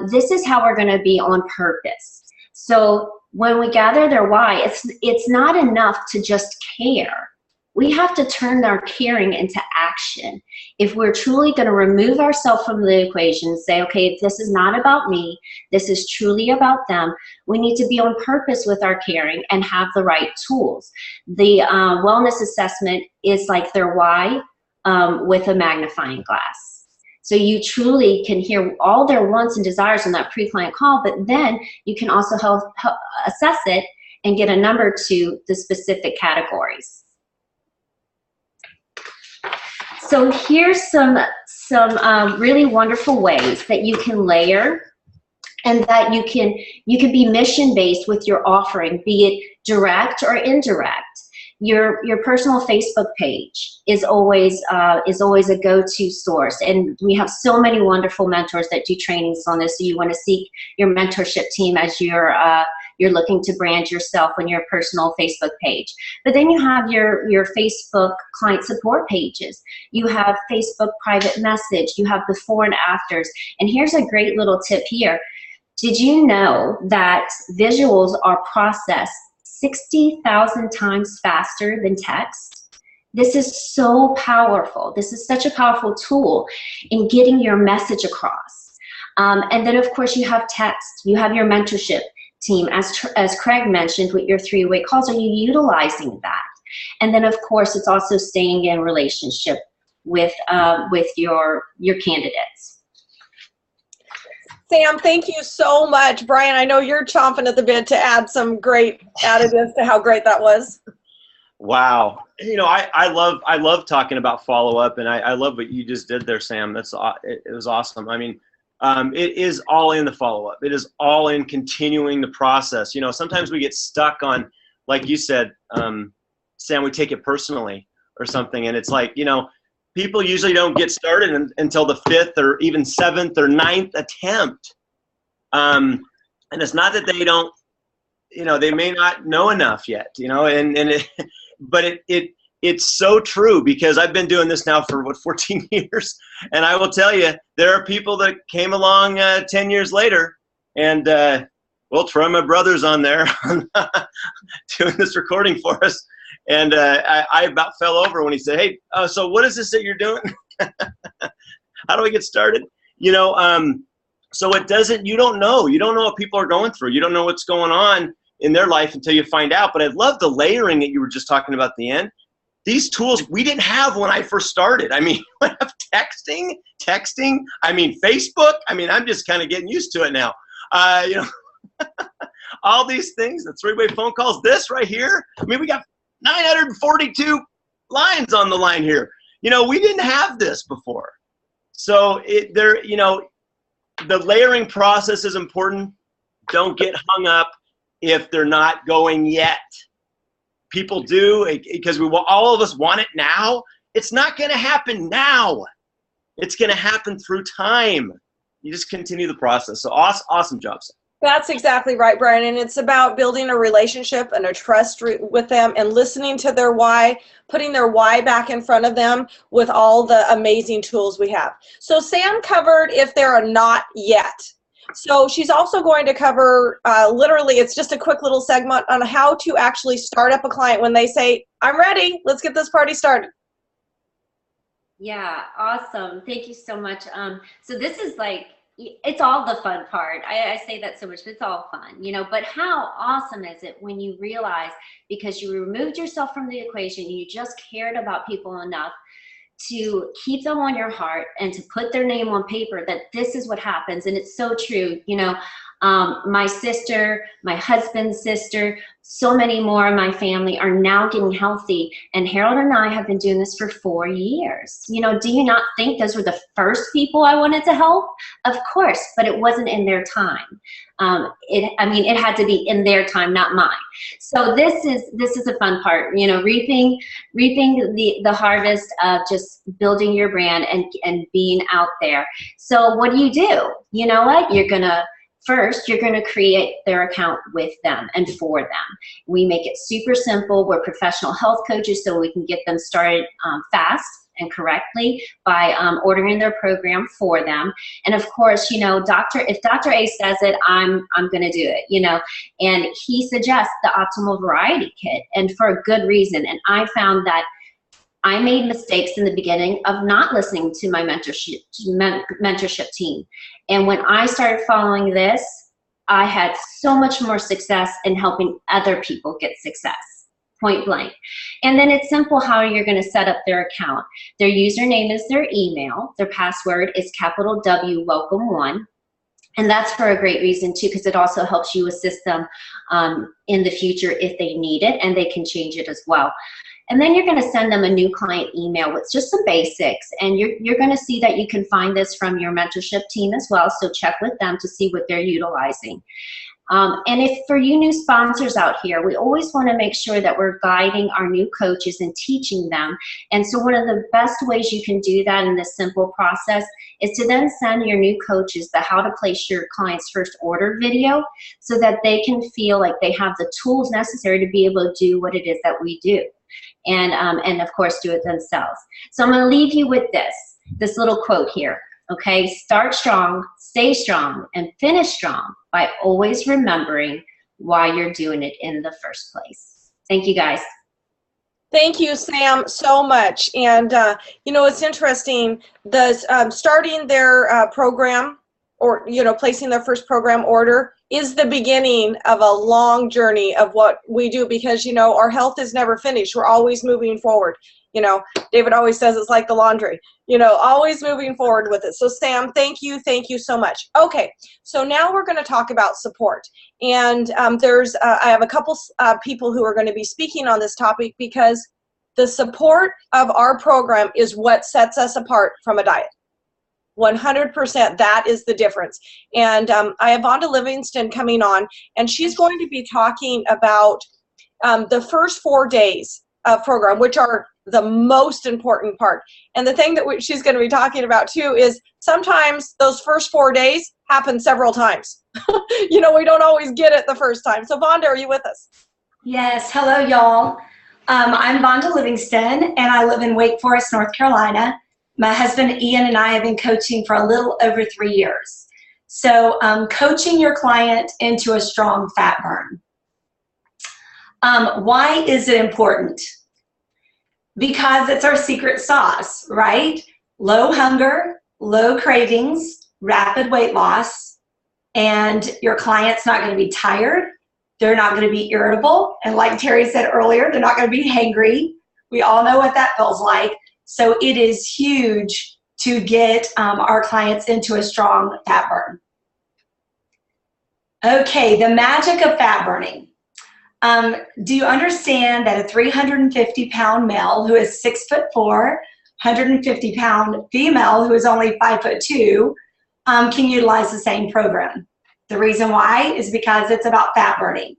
this is how we're going to be on purpose. So when we gather their why, it's not enough to just care. We have to turn our caring into action. If we're truly going to remove ourselves from the equation, say, okay, this is not about me, this is truly about them, we need to be on purpose with our caring and have the right tools. The wellness assessment is like their why with a magnifying glass. So you truly can hear all their wants and desires on that pre-client call, but then you can also help assess it and get a number to the specific categories. So here's some really wonderful ways that you can layer and that you can be mission-based with your offering, be it direct or indirect. Your personal Facebook page is always a go-to source, and we have so many wonderful mentors that do trainings on this. So you want to seek your mentorship team as you're looking to brand yourself on your personal Facebook page. But then you have your Facebook client support pages. You have Facebook private message. You have before and afters. And here's a great little tip here. Did you know that visuals are processed 60,000 times faster than text? This is so powerful. This is such a powerful tool in getting your message across. And then, of course, you have text. You have your mentorship team. As Craig mentioned with your 3-way calls, are you utilizing that? And then, of course, it's also staying in relationship with your candidates. Sam, thank you so much. Brian, I know you're chomping at the bit to add some great additives to how great that was. Wow. You know, I love talking about follow-up, and I love what you just did there, Sam. It was awesome. I mean, it is all in the follow-up. It is all in continuing the process. You know, sometimes we get stuck on, like you said, Sam, we take it personally or something, and it's like, you know, people usually don't get started until the 5th or even 7th or 9th attempt. And it's not that they don't, you know, they may not know enough yet, you know, but it's so true, because I've been doing this now for 14 years. And I will tell you, there are people that came along 10 years later, and well, Troy, my brother's on there doing this recording for us. And I about fell over when he said, hey, so what is this that you're doing? How do I get started? You know, so you don't know what people are going through. You don't know what's going on in their life until you find out. But I love the layering that you were just talking about at the end. These tools we didn't have when I first started. I mean, we have texting, I mean, Facebook. I mean, I'm just kind of getting used to it now. You know, all these things, the 3-way phone calls, this right here. I mean, we got 942 lines on the line here. You know, we didn't have this before. So you know, the layering process is important. Don't get hung up if they're not going yet. People do, because all of us want it now. It's not going to happen now. It's going to happen through time. You just continue the process. So awesome job, Sam. That's exactly right, Brian. And it's about building a relationship and a trust with them and listening to their why, putting their why back in front of them with all the amazing tools we have. So Sam covered if they're not yet. So she's also going to cover, literally, it's just a quick little segment on how to actually start up a client when they say, I'm ready, let's get this party started. Yeah, awesome. Thank you so much. So this is like, it's all the fun part. I say that so much, but it's all fun, you know, but how awesome is it when you realize, because you removed yourself from the equation, you just cared about people enough to keep them on your heart and to put their name on paper, that this is what happens. And it's so true. You know, My sister, my husband's sister, so many more of my family are now getting healthy. And Harold and I have been doing this for 4 years. You know, do you not think those were the first people I wanted to help? Of course, but it wasn't in their time. It had to be in their time, not mine. So this is a fun part, you know, reaping the harvest of just building your brand and being out there. So what do? You know what? First, you're going to create their account with them and for them. We make it super simple. We're professional health coaches, so we can get them started fast and correctly by ordering their program for them. And of course, you know, if Dr. A says it, I'm going to do it, you know. And he suggests the Optimal Variety Kit, and for a good reason. And I found that I made mistakes in the beginning of not listening to my mentorship team. And when I started following this, I had so much more success in helping other people get success, point blank. And then it's simple how you're going to set up their account. Their username is their email. Their password is capital W, welcome1. And that's for a great reason too, because it also helps you assist them in the future if they need it, and they can change it as well. And then you're going to send them a new client email with just some basics. And you're going to see that you can find this from your mentorship team as well. So check with them to see what they're utilizing. And if for you new sponsors out here, we always want to make sure that we're guiding our new coaches and teaching them. And so one of the best ways you can do that in this simple process is to then send your new coaches the how to place your client's first order video so that they can feel like they have the tools necessary to be able to do what it is that we do. And of course do it themselves. So I'm going to leave you with this little quote here. Okay, start strong, stay strong, and finish strong by always remembering why you're doing it in the first place. Thank you, guys. Thank you, Sam, so much. And you know, it's interesting. Starting their program, or you know, placing their first program order, is the beginning of a long journey of what we do, because you know, our health is never finished. We're always moving forward. You know, David always says it's like the laundry, you know, always moving forward with it. So Sam, thank you so much. Okay, so now we're going to talk about support. And I have a couple people who are going to be speaking on this topic, because the support of our program is what sets us apart from a diet. 100%, that is the difference. And I have Vonda Livingston coming on, and she's going to be talking about the first 4 days of program, which are the most important part. And the thing that she's going to be talking about too is sometimes those first 4 days happen several times. You know, we don't always get it the first time. So Vonda, are you with us? Yes, hello y'all. I'm Vonda Livingston, and I live in Wake Forest, North Carolina. My husband Ian and I have been coaching for a little over 3 years. So coaching your client into a strong fat burn. Why is it important? Because it's our secret sauce, right? Low hunger, low cravings, rapid weight loss, and your client's not going to be tired. They're not going to be irritable. And like Terry said earlier, they're not going to be hangry. We all know what that feels like. So it is huge to get our clients into a strong fat burn. Okay, the magic of fat burning. Do you understand that a 350-pound male who is 6'4", 150-pound female who is only 5'2", can utilize the same program? The reason why is because it's about fat burning,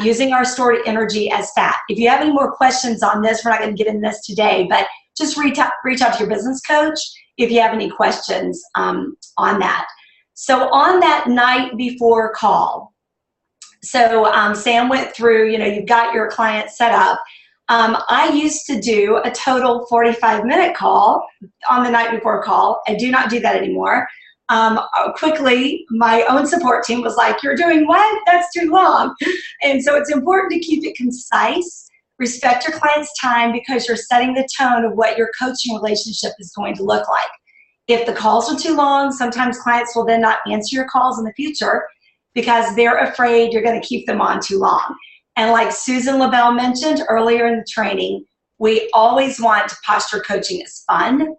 using our stored energy as fat. If you have any more questions on this, we're not going to get into this today, but just reach out to your business coach if you have any questions on that. So on that night before call, so Sam went through, you know, you've got your client set up. I used to do a total 45-minute call on the night before call. I do not do that anymore. Quickly, my own support team was like, you're doing what? That's too long. And so it's important to keep it concise, respect your client's time, because you're setting the tone of what your coaching relationship is going to look like. If the calls are too long, sometimes clients will then not answer your calls in the future because they're afraid you're going to keep them on too long. And like Susan LaBelle mentioned earlier in the training, we always want posture coaching as fun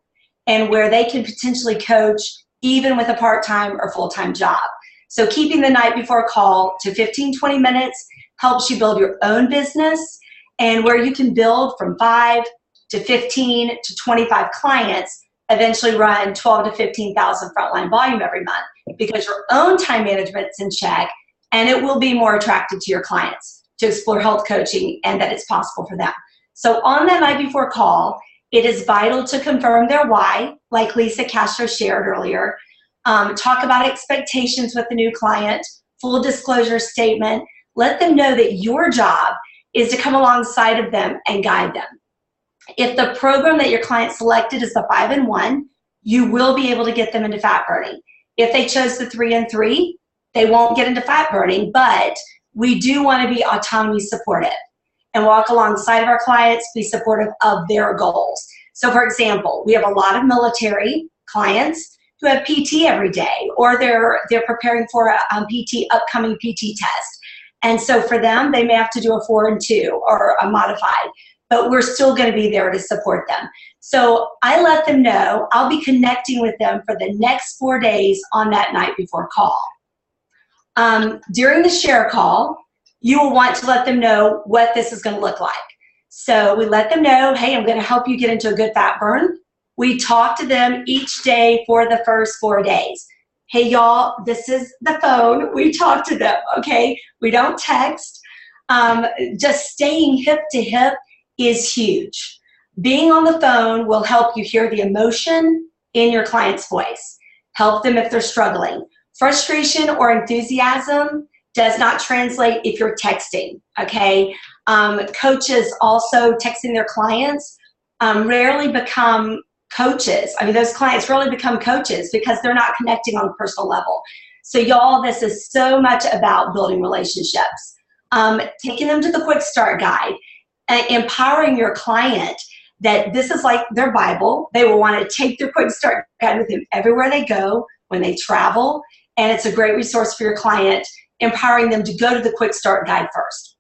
and where they can potentially coach even with a part-time or full-time job. So keeping the night before call to 15, 20 minutes helps you build your own business, and where you can build from 5 to 15 to 25 clients, eventually run 12 to 15,000 frontline volume every month, because your own time management's in check, and it will be more attractive to your clients to explore health coaching and that it's possible for them. So on that night before call, it is vital to confirm their why, like Lisa Castro shared earlier. Talk about expectations with the new client, full disclosure statement. Let them know that your job is to come alongside of them and guide them. If the program that your client selected is the 5-in-1, you will be able to get them into fat burning. If they chose the 3-in-3, they won't get into fat burning, but we do want to be autonomy supportive and walk alongside of our clients, be supportive of their goals. So for example, we have a lot of military clients who have PT every day, or they're preparing for a upcoming PT test. And so for them, they may have to do a 4-in-2 or a modified, but we're still going to be there to support them. So I let them know I'll be connecting with them for the next 4 days on that night before call. During the share call, you will want to let them know what this is going to look like. So we let them know, hey, I'm going to help you get into a good fat burn. We talk to them each day for the first 4 days. Hey, y'all, this is the phone. We talk to them, okay? We don't text. Just staying hip to hip is huge. Being on the phone will help you hear the emotion in your client's voice. Help them if they're struggling. Frustration or enthusiasm does not translate if you're texting, okay? Coaches also texting their clients rarely become coaches. I mean, those clients rarely become coaches because they're not connecting on a personal level. So y'all, this is so much about building relationships. Taking them to the Quick Start Guide, empowering your client that this is like their Bible. They will want to take their Quick Start Guide with them everywhere they go, when they travel, and it's a great resource for your client, empowering them to go to the Quick Start Guide first.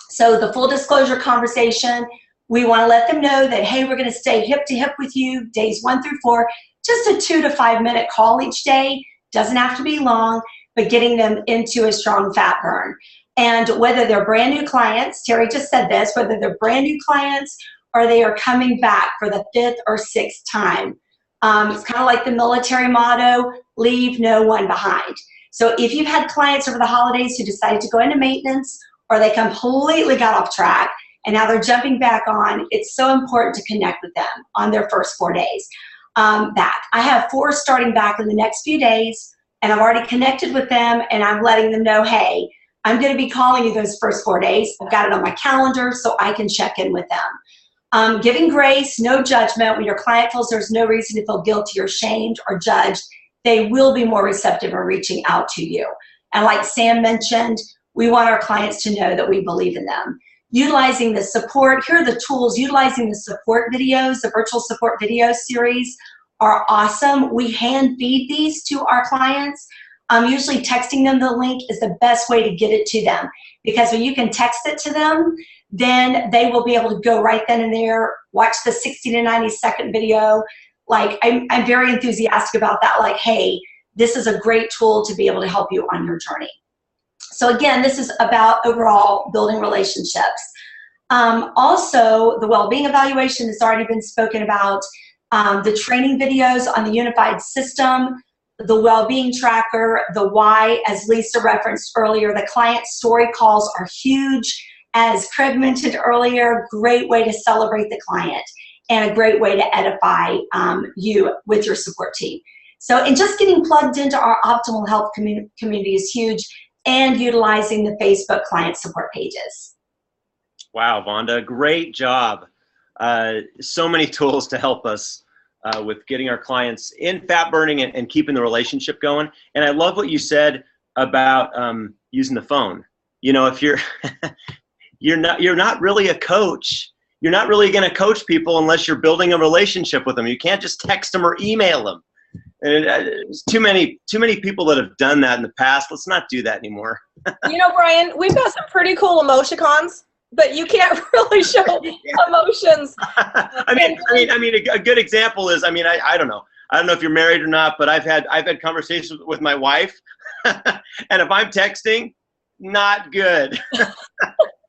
So the full disclosure conversation, we want to let them know that, hey, we're going to stay hip to hip with you days 1 through 4, just a 2 to 5 minute call each day. Doesn't have to be long, but getting them into a strong fat burn. And whether they're brand new clients, Terry just said this, whether they're brand new clients or they are coming back for the 5th or 6th time. It's kind of like the military motto, leave no one behind. So if you've had clients over the holidays who decided to go into maintenance, or they completely got off track and now they're jumping back on, it's so important to connect with them on their first 4 days back. I have 4 starting back in the next few days, and I've already connected with them, and I'm letting them know, hey, I'm going to be calling you those first 4 days. I've got it on my calendar so I can check in with them. Giving grace, no judgment. When your client feels there's no reason to feel guilty or shamed or judged, they will be more receptive in reaching out to you. And like Sam mentioned, we want our clients to know that we believe in them. Utilizing the support, here are the tools. Utilizing the support videos, the virtual support video series are awesome. We hand feed these to our clients. Usually texting them the link is the best way to get it to them, because when you can text it to them, then they will be able to go right then and there, watch the 60 to 90 second video. Like, I'm very enthusiastic about that. Like, hey, this is a great tool to be able to help you on your journey. So again, this is about overall building relationships. Also, the well-being evaluation has already been spoken about. The training videos on the unified system, the well-being tracker, the why, as Lisa referenced earlier. The client story calls are huge. As Craig mentioned earlier, great way to celebrate the client and a great way to edify you with your support team. So, and just getting plugged into our Optimal Health community is huge, and utilizing the Facebook client support pages. Wow, Vonda, great job. So many tools to help us with getting our clients in fat burning and keeping the relationship going. And I love what you said about using the phone. You know, if you're you're not really a coach. You're not really going to coach people unless you're building a relationship with them. You can't just text them or email them. And there's too many people that have done that in the past. Let's not do that anymore. You know, Brian, we've got some pretty cool emoticons, but you can't really show emotions. I mean, a good example is, I don't know. I don't know if you're married or not, but I've had conversations with my wife, and if I'm texting, not good.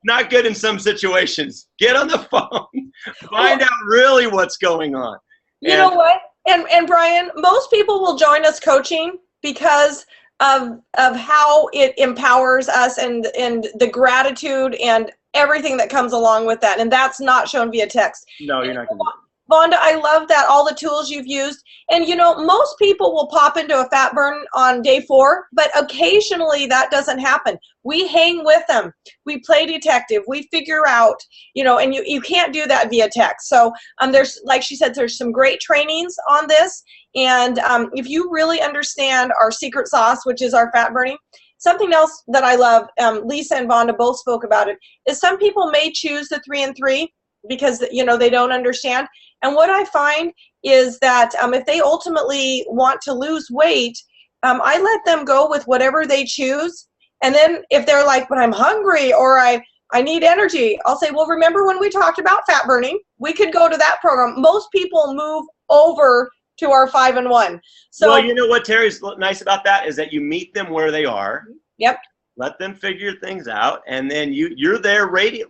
Not good in some situations. Get on the phone, find out really what's going on. You know what? And Brian, most people will join us coaching because of how it empowers us and the gratitude and everything that comes along with that. And that's not shown via text. No, you're not going to. Vonda, I love that, all the tools you've used. And you know, most people will pop into a fat burn on day 4, but occasionally that doesn't happen. We hang with them. We play detective. We figure out, you know, and you can't do that via text. So there's, like she said, there's some great trainings on this. And if you really understand our secret sauce, which is our fat burning, something else that I love, Lisa and Vonda both spoke about it, is some people may choose the 3 and 3 because, you know, they don't understand. And what I find is that if they ultimately want to lose weight, I let them go with whatever they choose. And then if they're like, but I'm hungry or I need energy, I'll say, well, remember when we talked about fat burning? We could go to that program. Most people move over to our 5 and 1. So, well, you know what, Terry's nice about that is that you meet them where they are. Yep. Let them figure things out, and then you're there ready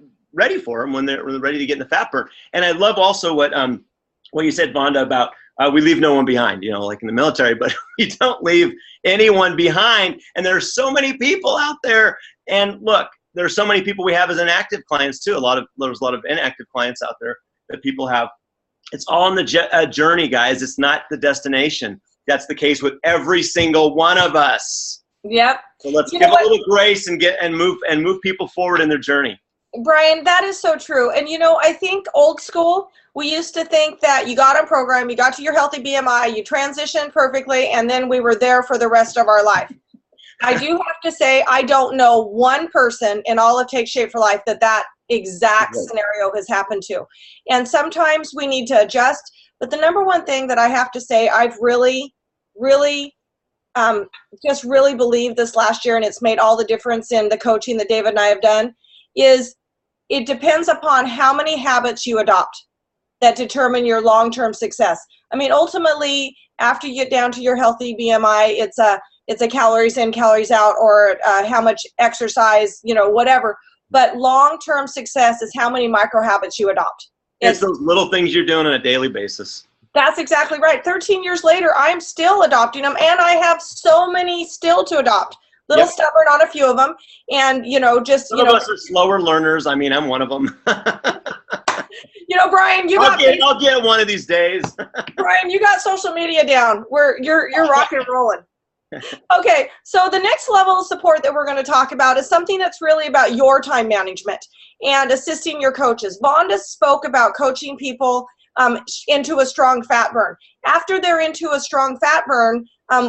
for them when they're ready to get in the fat burn. And I love also what you said, Vonda, about we leave no one behind, you know, like in the military, but we don't leave anyone behind. And there's so many people out there. And look, there's so many people we have as inactive clients too. There's a lot of inactive clients out there that people have. It's all in the journey, guys. It's not the destination. That's the case with every single one of us. Yep. So let's give a little grace and move people forward in their journey. Brian, that is so true. And you know, I think old school, we used to think that you got a program, you got to your healthy BMI, you transitioned perfectly, and then we were there for the rest of our life. I do have to say, I don't know one person in all of Take Shape for Life that exact scenario has happened to. And sometimes we need to adjust. But the number one thing that I have to say, I've really just really believed this last year, and it's made all the difference in the coaching that David and I have done, is it depends upon how many habits you adopt that determine your long-term success. I mean, ultimately, after you get down to your healthy BMI, it's a calories in, calories out, or how much exercise, you know, whatever. But long-term success is how many micro habits you adopt. It's those little things you're doing on a daily basis. That's exactly right. 13 years later, I'm still adopting them, and I have so many still to adopt. Little stubborn on a few of them, and you know, just some of us are slower learners. I mean, I'm one of them. You know, Brian, I'll get one of these days. Brian, you got social media down. You're rocking and rolling. Okay, so the next level of support that we're going to talk about is something that's really about your time management and assisting your coaches. Vonda spoke about coaching people into a strong fat burn. After they're into a strong fat burn,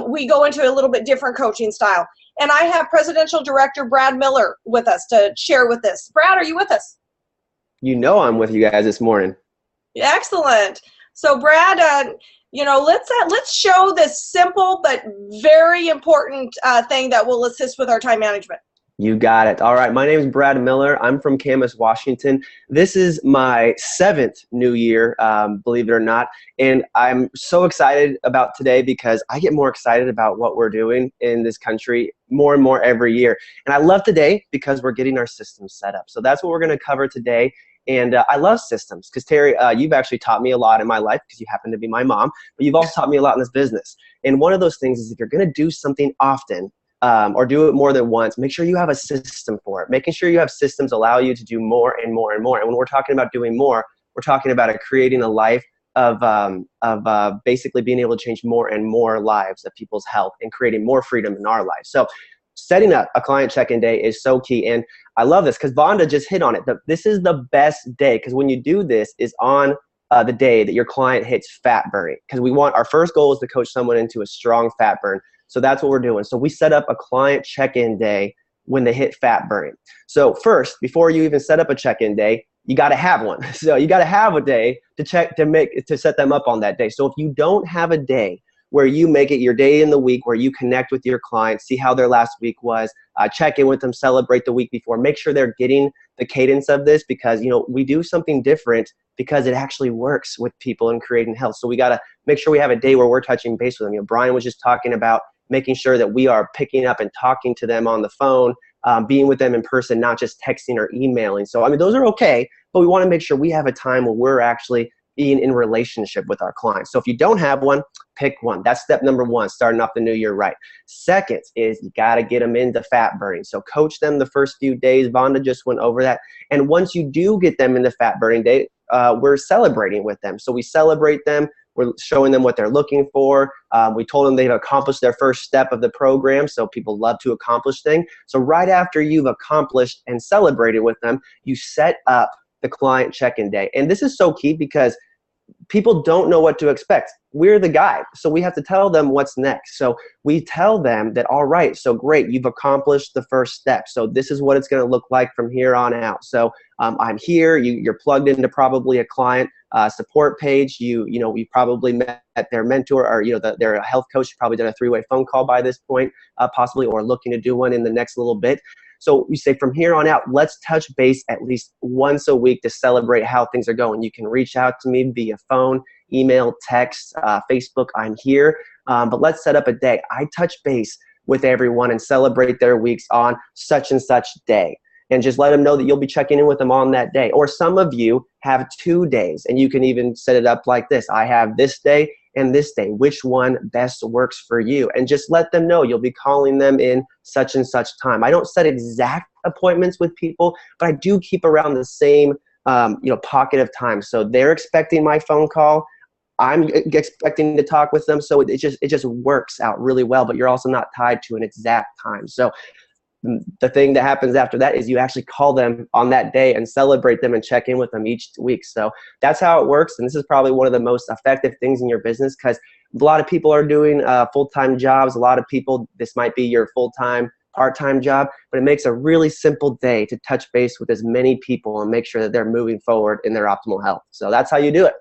we go into a little bit different coaching style. And I have Presidential Director Brad Miller with us to share with this. Brad, are you with us? You know I'm with you guys this morning. Excellent. So Brad, you know, let's show this simple but very important thing that will assist with our time management. You got it. All right. My name is Brad Miller. I'm from Camas, Washington. This is my 7th new year, believe it or not. And I'm so excited about today because I get more excited about what we're doing in this country more and more every year. And I love today because we're getting our systems set up. So that's what we're going to cover today. And I love systems because, Terry, you've actually taught me a lot in my life because you happen to be my mom, but you've also taught me a lot in this business. And one of those things is if you're going to do something often, or do it more than once, make sure you have a system for it. Making sure you have systems allow you to do more and more and more. And when we're talking about doing more, we're talking about creating a life of basically being able to change more and more lives of people's health and creating more freedom in our lives. So setting up a client check-in day is so key. And I love this because Vonda just hit on it. This is the best day because when you do this is on the day that your client hits fat burning, because our first goal is to coach someone into a strong fat burn. So that's what we're doing. So we set up a client check-in day when they hit fat burning. So first, before you even set up a check-in day, you got to have one. So you got to have a day to set them up on that day. So if you don't have a day where you make it your day in the week where you connect with your clients, see how their last week was, check in with them, celebrate the week before, make sure they're getting the cadence of this, because, you know, we do something different because it actually works with people in creating health. So we got to make sure we have a day where we're touching base with them. You know, Brian was just talking about making sure that we are picking up and talking to them on the phone, being with them in person, not just texting or emailing. So, I mean, those are okay, but we want to make sure we have a time where we're actually being in relationship with our clients. So if you don't have one, pick one. That's step number one, starting off the new year right. Second is you got to get them into fat burning. So coach them the first few days. Vonda just went over that. And once you do get them into fat burning day, we're celebrating with them. So we celebrate them. We're showing them what they're looking for. We told them they've accomplished their first step of the program. So people love to accomplish things. So right after you've accomplished and celebrated with them, you set up the client check-in day. And this is so key because people don't know what to expect. We're the guide, so we have to tell them what's next. So we tell them that, all right, so great, you've accomplished the first step. So this is what it's going to look like from here on out. So I'm here. You're plugged into probably a client support page. You probably met their mentor, or they're a health coach. You probably done a 3-way phone call by this point, possibly, or looking to do one in the next little bit. So we say from here on out, let's touch base at least once a week to celebrate how things are going. You can reach out to me via phone, email, text, Facebook. I'm here. But let's set up a day. I touch base with everyone and celebrate their weeks on such and such day. And just let them know that you'll be checking in with them on that day. Or some of you have 2 days, and you can even set it up like this. I have this day and this day. Which one best works for you? And just let them know you'll be calling them in such and such time. I don't set exact appointments with people, but I do keep around the same pocket of time. So they're expecting my phone call. I'm expecting to talk with them. So it just works out really well, but you're also not tied to an exact time. So the thing that happens after that is you actually call them on that day and celebrate them and check in with them each week. So that's how it works. And this is probably one of the most effective things in your business, because a lot of people are doing full-time jobs. A lot of people, this might be your full-time, part-time job, but it makes a really simple day to touch base with as many people and make sure that they're moving forward in their optimal health. So that's how you do it.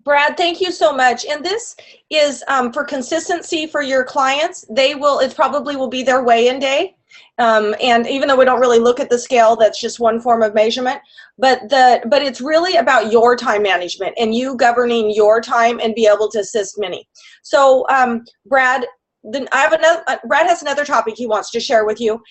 Brad, thank you so much. And this is for consistency for your clients. It probably will be their weigh-in day. And even though we don't really look at the scale, that's just one form of measurement. But it's really about your time management and you governing your time and be able to assist many. So Brad, Brad has another topic he wants to share with you,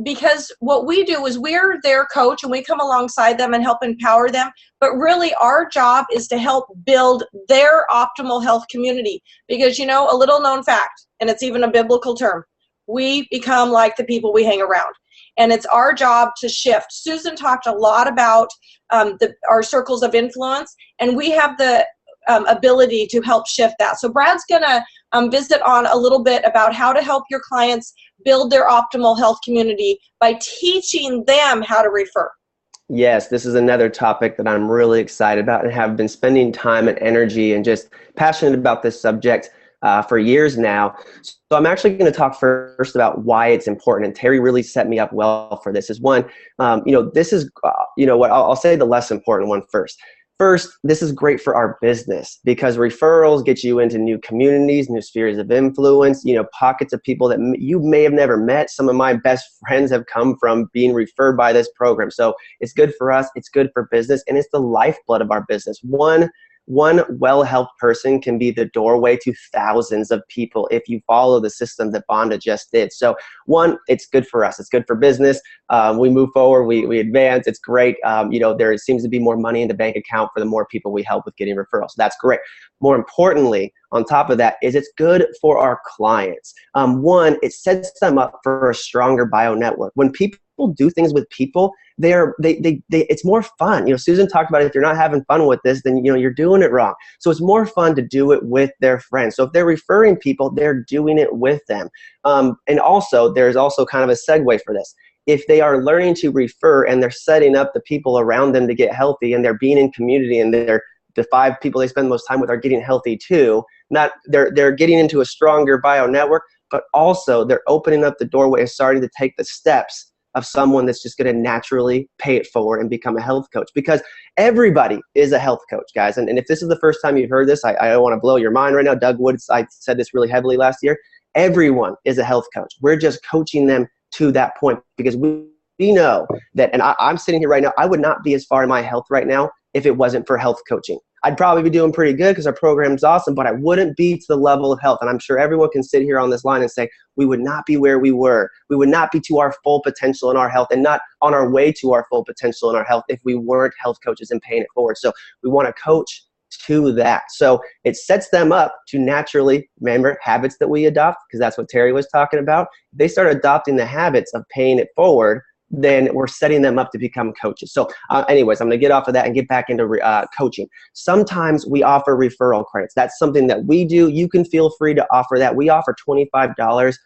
because what we do is we're their coach and we come alongside them and help empower them. But really our job is to help build their optimal health community, because a little known fact, and it's even a biblical term, we become like the people we hang around. And it's our job to shift. Susan talked a lot about our circles of influence, and we have the ability to help shift that. So Brad's going to visit on a little bit about how to help your clients build their optimal health community by teaching them how to refer. Yes, this is another topic that I'm really excited about and have been spending time and energy and just passionate about this subject for years now. So I'm actually going to talk first about why it's important. And Terry really set me up well for this. Is one, this is, what I'll say the less important one first. First, this is great for our business because referrals get you into new communities, new spheres of influence, pockets of people that you may have never met. Some of my best friends have come from being referred by this program. So it's good for us, it's good for business, and it's the lifeblood of our business. One well-helped person can be the doorway to thousands of people if you follow the system that Vonda just did. So one, it's good for us. It's good for business. We move forward. We advance. It's great. There seems to be more money in the bank account for the more people we help with getting referrals. So that's great. More importantly, on top of that, is it's good for our clients. One, it sets them up for a stronger bio network. When people do things with people, it's more fun. Susan talked about it. If you're not having fun with this, then you're doing it wrong. So it's more fun to do it with their friends. So if they're referring people, they're doing it with them. And also, there's also kind of a segue for this. If they are learning to refer and they're setting up the people around them to get healthy, and they're being in community, and the 5 people they spend the most time with are getting healthy too, they're getting into a stronger bio network, but also they're opening up the doorway and starting to take the steps of someone that's just going to naturally pay it forward and become a health coach, because everybody is a health coach, guys. And if this is the first time you've heard this, I don't want to blow your mind right now. Doug Woods, I said this really heavily last year. Everyone is a health coach. We're just coaching them to that point, because we know that, and I'm sitting here right now, I would not be as far in my health right now if it wasn't for health coaching. I'd probably be doing pretty good because our program's awesome, but I wouldn't be to the level of health. And I'm sure everyone can sit here on this line and say, we would not be where we were. We would not be to our full potential in our health, and not on our way to our full potential in our health, if we weren't health coaches and paying it forward. So we want to coach to that. So it sets them up to naturally, remember, habits that we adopt, because that's what Terry was talking about. If they start adopting the habits of paying it forward, then we're setting them up to become coaches. So anyways, I'm going to get off of that and get back into coaching. Sometimes we offer referral credits. That's something that we do. You can feel free to offer that. We offer $25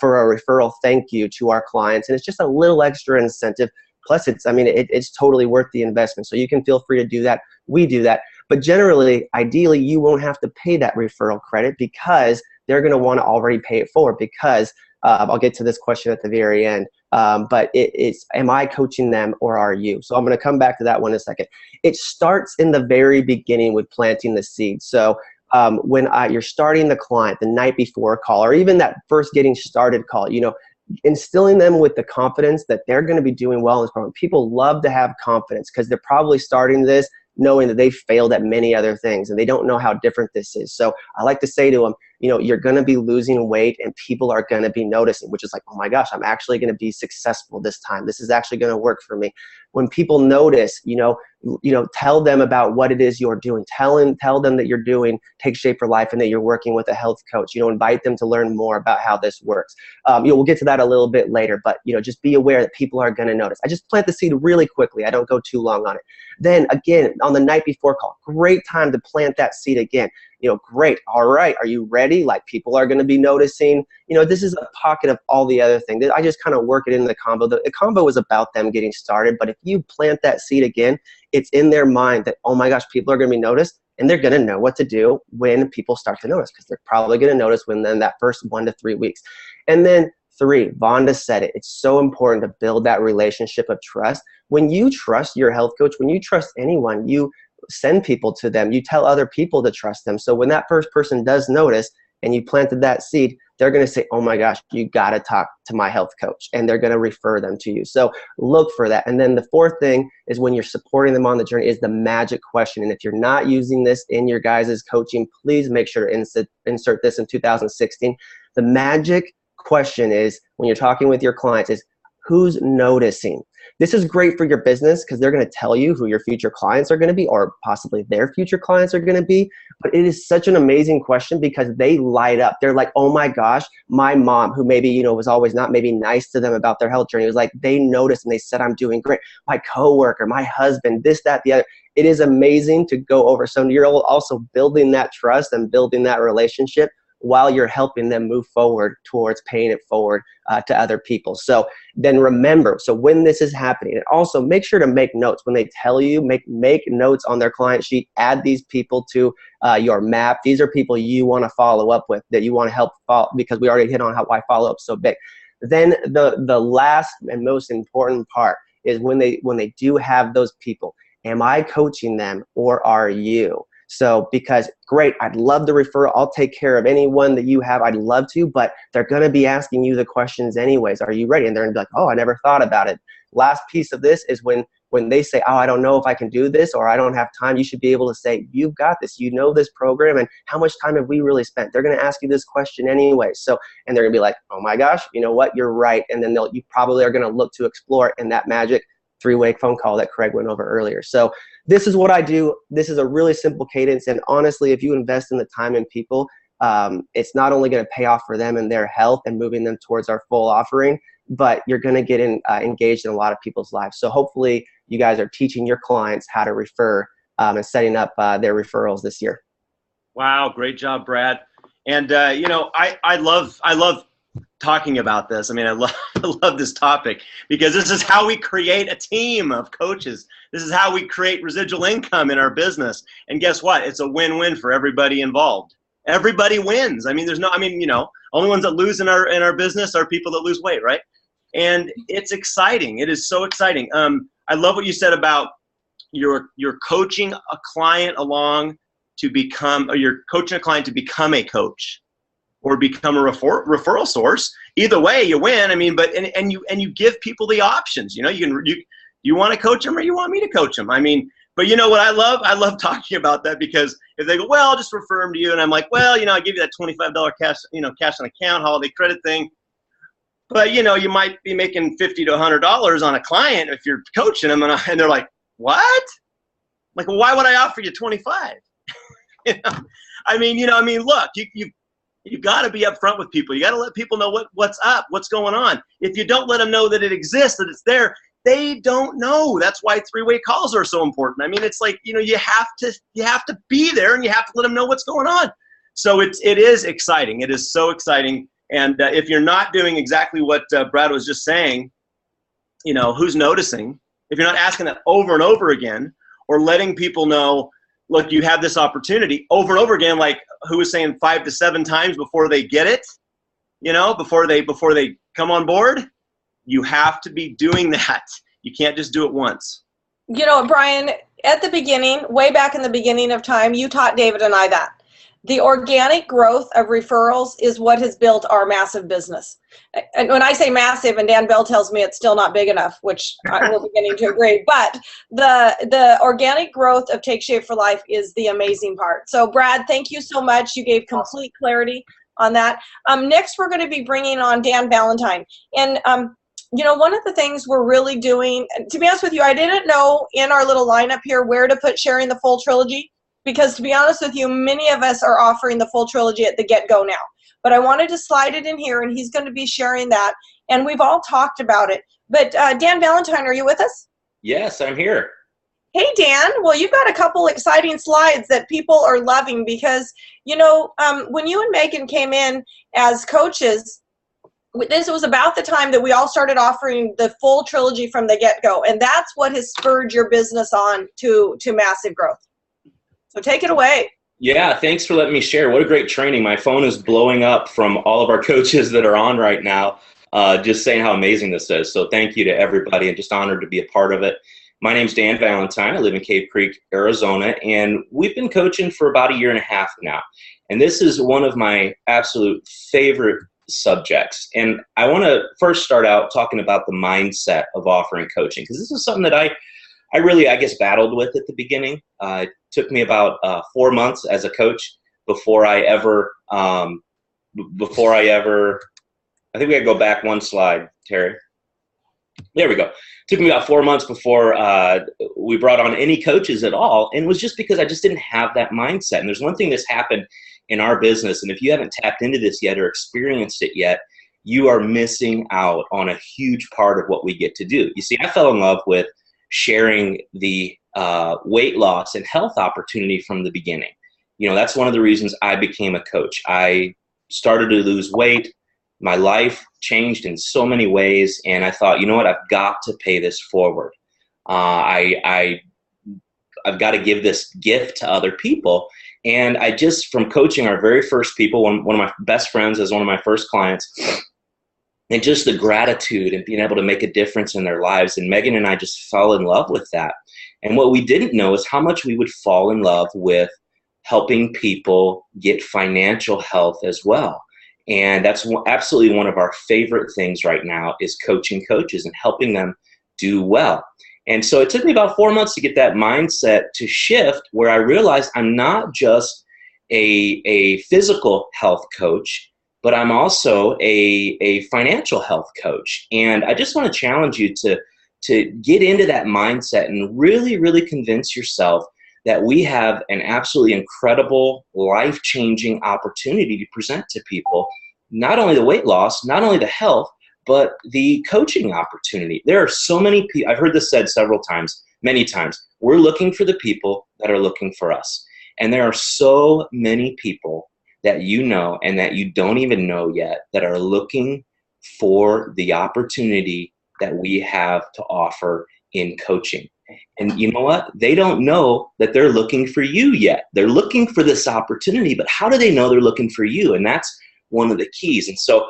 for a referral thank you to our clients, and it's just a little extra incentive. Plus, it's totally worth the investment. So you can feel free to do that. We do that. But generally, ideally, you won't have to pay that referral credit, because they're going to want to already pay it forward, because I'll get to this question at the very end. But it's, am I coaching them or are you? So I'm going to come back to that one in a second. It starts in the very beginning with planting the seed. So when you're starting the client the night before a call, or even that first getting started call, instilling them with the confidence that they're going to be doing well in this program. People love to have confidence, because they're probably starting this knowing that they failed at many other things and they don't know how different this is. So I like to say to them, you're going to be losing weight and people are going to be noticing, which is like, oh my gosh, I'm actually going to be successful this time. This is actually going to work for me. When people notice, tell them about what it is you're doing. Tell them that you're doing Take Shape for Life and that you're working with a health coach. Invite them to learn more about how this works. We'll get to that a little bit later, but just be aware that people are going to notice. I just plant the seed really quickly. I don't go too long on it. Then again, on the night before call, great time to plant that seed again. Great. All right. Are you ready? Like, people are going to be noticing. This is a pocket of all the other things. I just kind of work it into the combo. The combo is about them getting started. But if you plant that seed again, it's in their mind that, oh my gosh, people are going to be noticed, and they're going to know what to do when people start to notice, because they're probably going to notice within that first 1 to 3 weeks. And then 3, Vonda said it. It's so important to build that relationship of trust. When you trust your health coach, when you trust anyone, you send people to them. You tell other people to trust them. So when that first person does notice and you planted that seed, they're going to say, oh my gosh, you got to talk to my health coach, and they're going to refer them to you. So look for that. And then the 4th thing is, when you're supporting them on the journey, is the magic question. And if you're not using this in your guys' coaching, please make sure to insert this in 2016. The magic question is, when you're talking with your clients, is who's noticing? This is great for your business, because they're going to tell you who your future clients are going to be, or possibly their future clients are going to be. But it is such an amazing question, because they light up. They're like, oh my gosh, my mom, who maybe, was always not maybe nice to them about their health journey, was like, they noticed and they said, I'm doing great. My coworker, my husband, this, that, the other. It is amazing to go over. So you're also building that trust and building that relationship while you're helping them move forward towards paying it forward to other people. So then remember, so when this is happening, and also make sure to make notes when they tell you, make notes on their client sheet, add these people to your map. These are people you want to follow up with, that you want to help follow, because we already hit on why follow up is so big. Then the last and most important part is when they do have those people, am I coaching them or are you? So, because great, I'd love the referral. I'll take care of anyone that you have. I'd love to, but they're going to be asking you the questions anyways. Are you ready? And they're going to be like, oh, I never thought about it. Last piece of this is when they say, oh, I don't know if I can do this, or I don't have time, you should be able to say, you've got this. You know this program, and how much time have we really spent? They're going to ask you this question anyway. So, and they're going to be like, oh my gosh, you know what? You're right. And then you probably are going to look to explore it in that magic 3-way phone call that Craig went over earlier. So this is what I do. This is a really simple cadence. And honestly, if you invest in the time in people, it's not only going to pay off for them and their health and moving them towards our full offering, but you're going to get engaged in a lot of people's lives. So hopefully you guys are teaching your clients how to refer and setting up their referrals this year. Wow, great job, Brad. And I love talking about this. I mean, I love this topic, because this is how we create a team of coaches. This is how we create residual income in our business. And guess what? It's a win-win for everybody involved. Everybody wins. I mean, only ones that lose in our business are people that lose weight, right? And it's exciting. It is so exciting. I love what you said about you're coaching a client along to become, or you're coaching a client to become a coach or become a referral source. Either way, you win. I mean, but and you give people the options. You know, you want to coach them or you want me to coach them. I mean, but you know what I love? I love talking about that, because if they go, well, I'll just refer them to you, and I'm like, well, you know, I give you that $25 cash on account holiday credit thing. But you know, you might be making $50 to $100 on a client if you're coaching them, and they're like, what? Like, well, why would I offer you 25? You know? I mean, look, you got to be upfront with people. You got to let people know what's up, what's going on. If you don't let them know that it exists, that it's there, they don't know. That's why three-way calls are so important. I mean, it's like, you have to be there, and you have to let them know what's going on. So it is exciting. It is so exciting. And if you're not doing exactly what Brad was just saying, who's noticing? If you're not asking that over and over again, or letting people know, look, you have this opportunity over and over again, like who was saying 5 to 7 times before they get it, before they come on board, you have to be doing that. You can't just do it once. Brian, at the beginning, way back in the beginning of time, you taught David and I that. The organic growth of referrals is what has built our massive business. And when I say massive, and Dan Bell tells me it's still not big enough, which I'm beginning to agree, but the organic growth of Take Shape for Life is the amazing part. So Brad, thank you so much. You gave complete clarity on that. Next, we're going to be bringing on Dan Valentine. And one of the things we're really doing, to be honest with you, I didn't know in our little lineup here where to put sharing the full trilogy. Because to be honest with you, many of us are offering the full trilogy at the get-go now. But I wanted to slide it in here, and he's going to be sharing that. And we've all talked about it. But Dan Valentine, are you with us? Yes, I'm here. Hey, Dan. Well, you've got a couple exciting slides that people are loving because, when you and Megan came in as coaches, this was about the time that we all started offering the full trilogy from the get-go. And that's what has spurred your business on to massive growth. So take it away. Yeah, thanks for letting me share. What a great training. My phone is blowing up from all of our coaches that are on right now, just saying how amazing this is. So thank you to everybody, and just honored to be a part of it. My name's Dan Valentine. I live in Cave Creek, Arizona, and we've been coaching for about 1.5 years now. And this is one of my absolute favorite subjects. And I want to first start out talking about the mindset of offering coaching, because this is something that I really, battled with at the beginning. It took me about 4 months as a coach before I ever, I think we gotta go back one slide, Terry. There we go. It took me about 4 months before we brought on any coaches at all. And it was just because I just didn't have that mindset. And there's one thing that's happened in our business, and if you haven't tapped into this yet or experienced it yet, you are missing out on a huge part of what we get to do. You see, I fell in love with sharing the weight loss and health opportunity from the beginning. That's one of the reasons I became a coach. I started to lose weight. My life changed in so many ways, and I thought, you know what, I've got to pay this forward. I've got to give this gift to other people. And I just, from coaching our very first people, one of my best friends is one of my first clients, and just the gratitude and being able to make a difference in their lives. And Megan and I just fell in love with that. And what we didn't know is how much we would fall in love with helping people get financial health as well. And that's absolutely one of our favorite things right now, is coaching coaches and helping them do well. And so it took me about 4 months to get that mindset to shift, where I realized I'm not just a physical health coach, but I'm also a financial health coach. And I just want to challenge you to get into that mindset and really, really convince yourself that we have an absolutely incredible, life-changing opportunity to present to people, not only the weight loss, not only the health, but the coaching opportunity. There are so many people, I've heard this said several times, many times, we're looking for the people that are looking for us. And there are so many people that you know and that you don't even know yet that are looking for the opportunity that we have to offer in coaching. And you know what? They don't know that they're looking for you yet. They're looking for this opportunity, but how do they know they're looking for you? And that's one of the keys. And so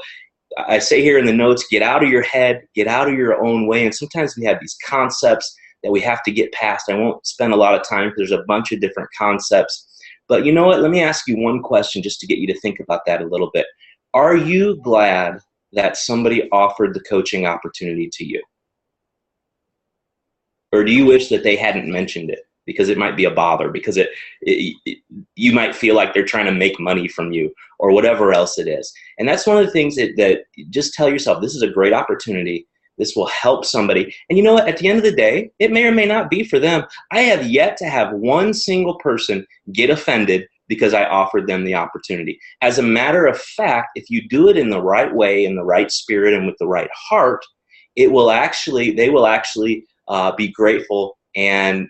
I say here in the notes, get out of your head, get out of your own way. And sometimes we have these concepts that we have to get past. I won't spend a lot of time because there's a bunch of different concepts. But you know what? Let me ask you one question just to get you to think about that a little bit. Are you glad that somebody offered the coaching opportunity to you? Or do you wish that they hadn't mentioned it? Because it might be a bother, because you might feel like they're trying to make money from you or whatever else it is. And that's one of the things that just tell yourself, this is a great opportunity. This will help somebody. And you know what? At the end of the day, it may or may not be for them. I have yet to have one single person get offended because I offered them the opportunity. As a matter of fact, if you do it in the right way, in the right spirit, and with the right heart, they will actually be grateful and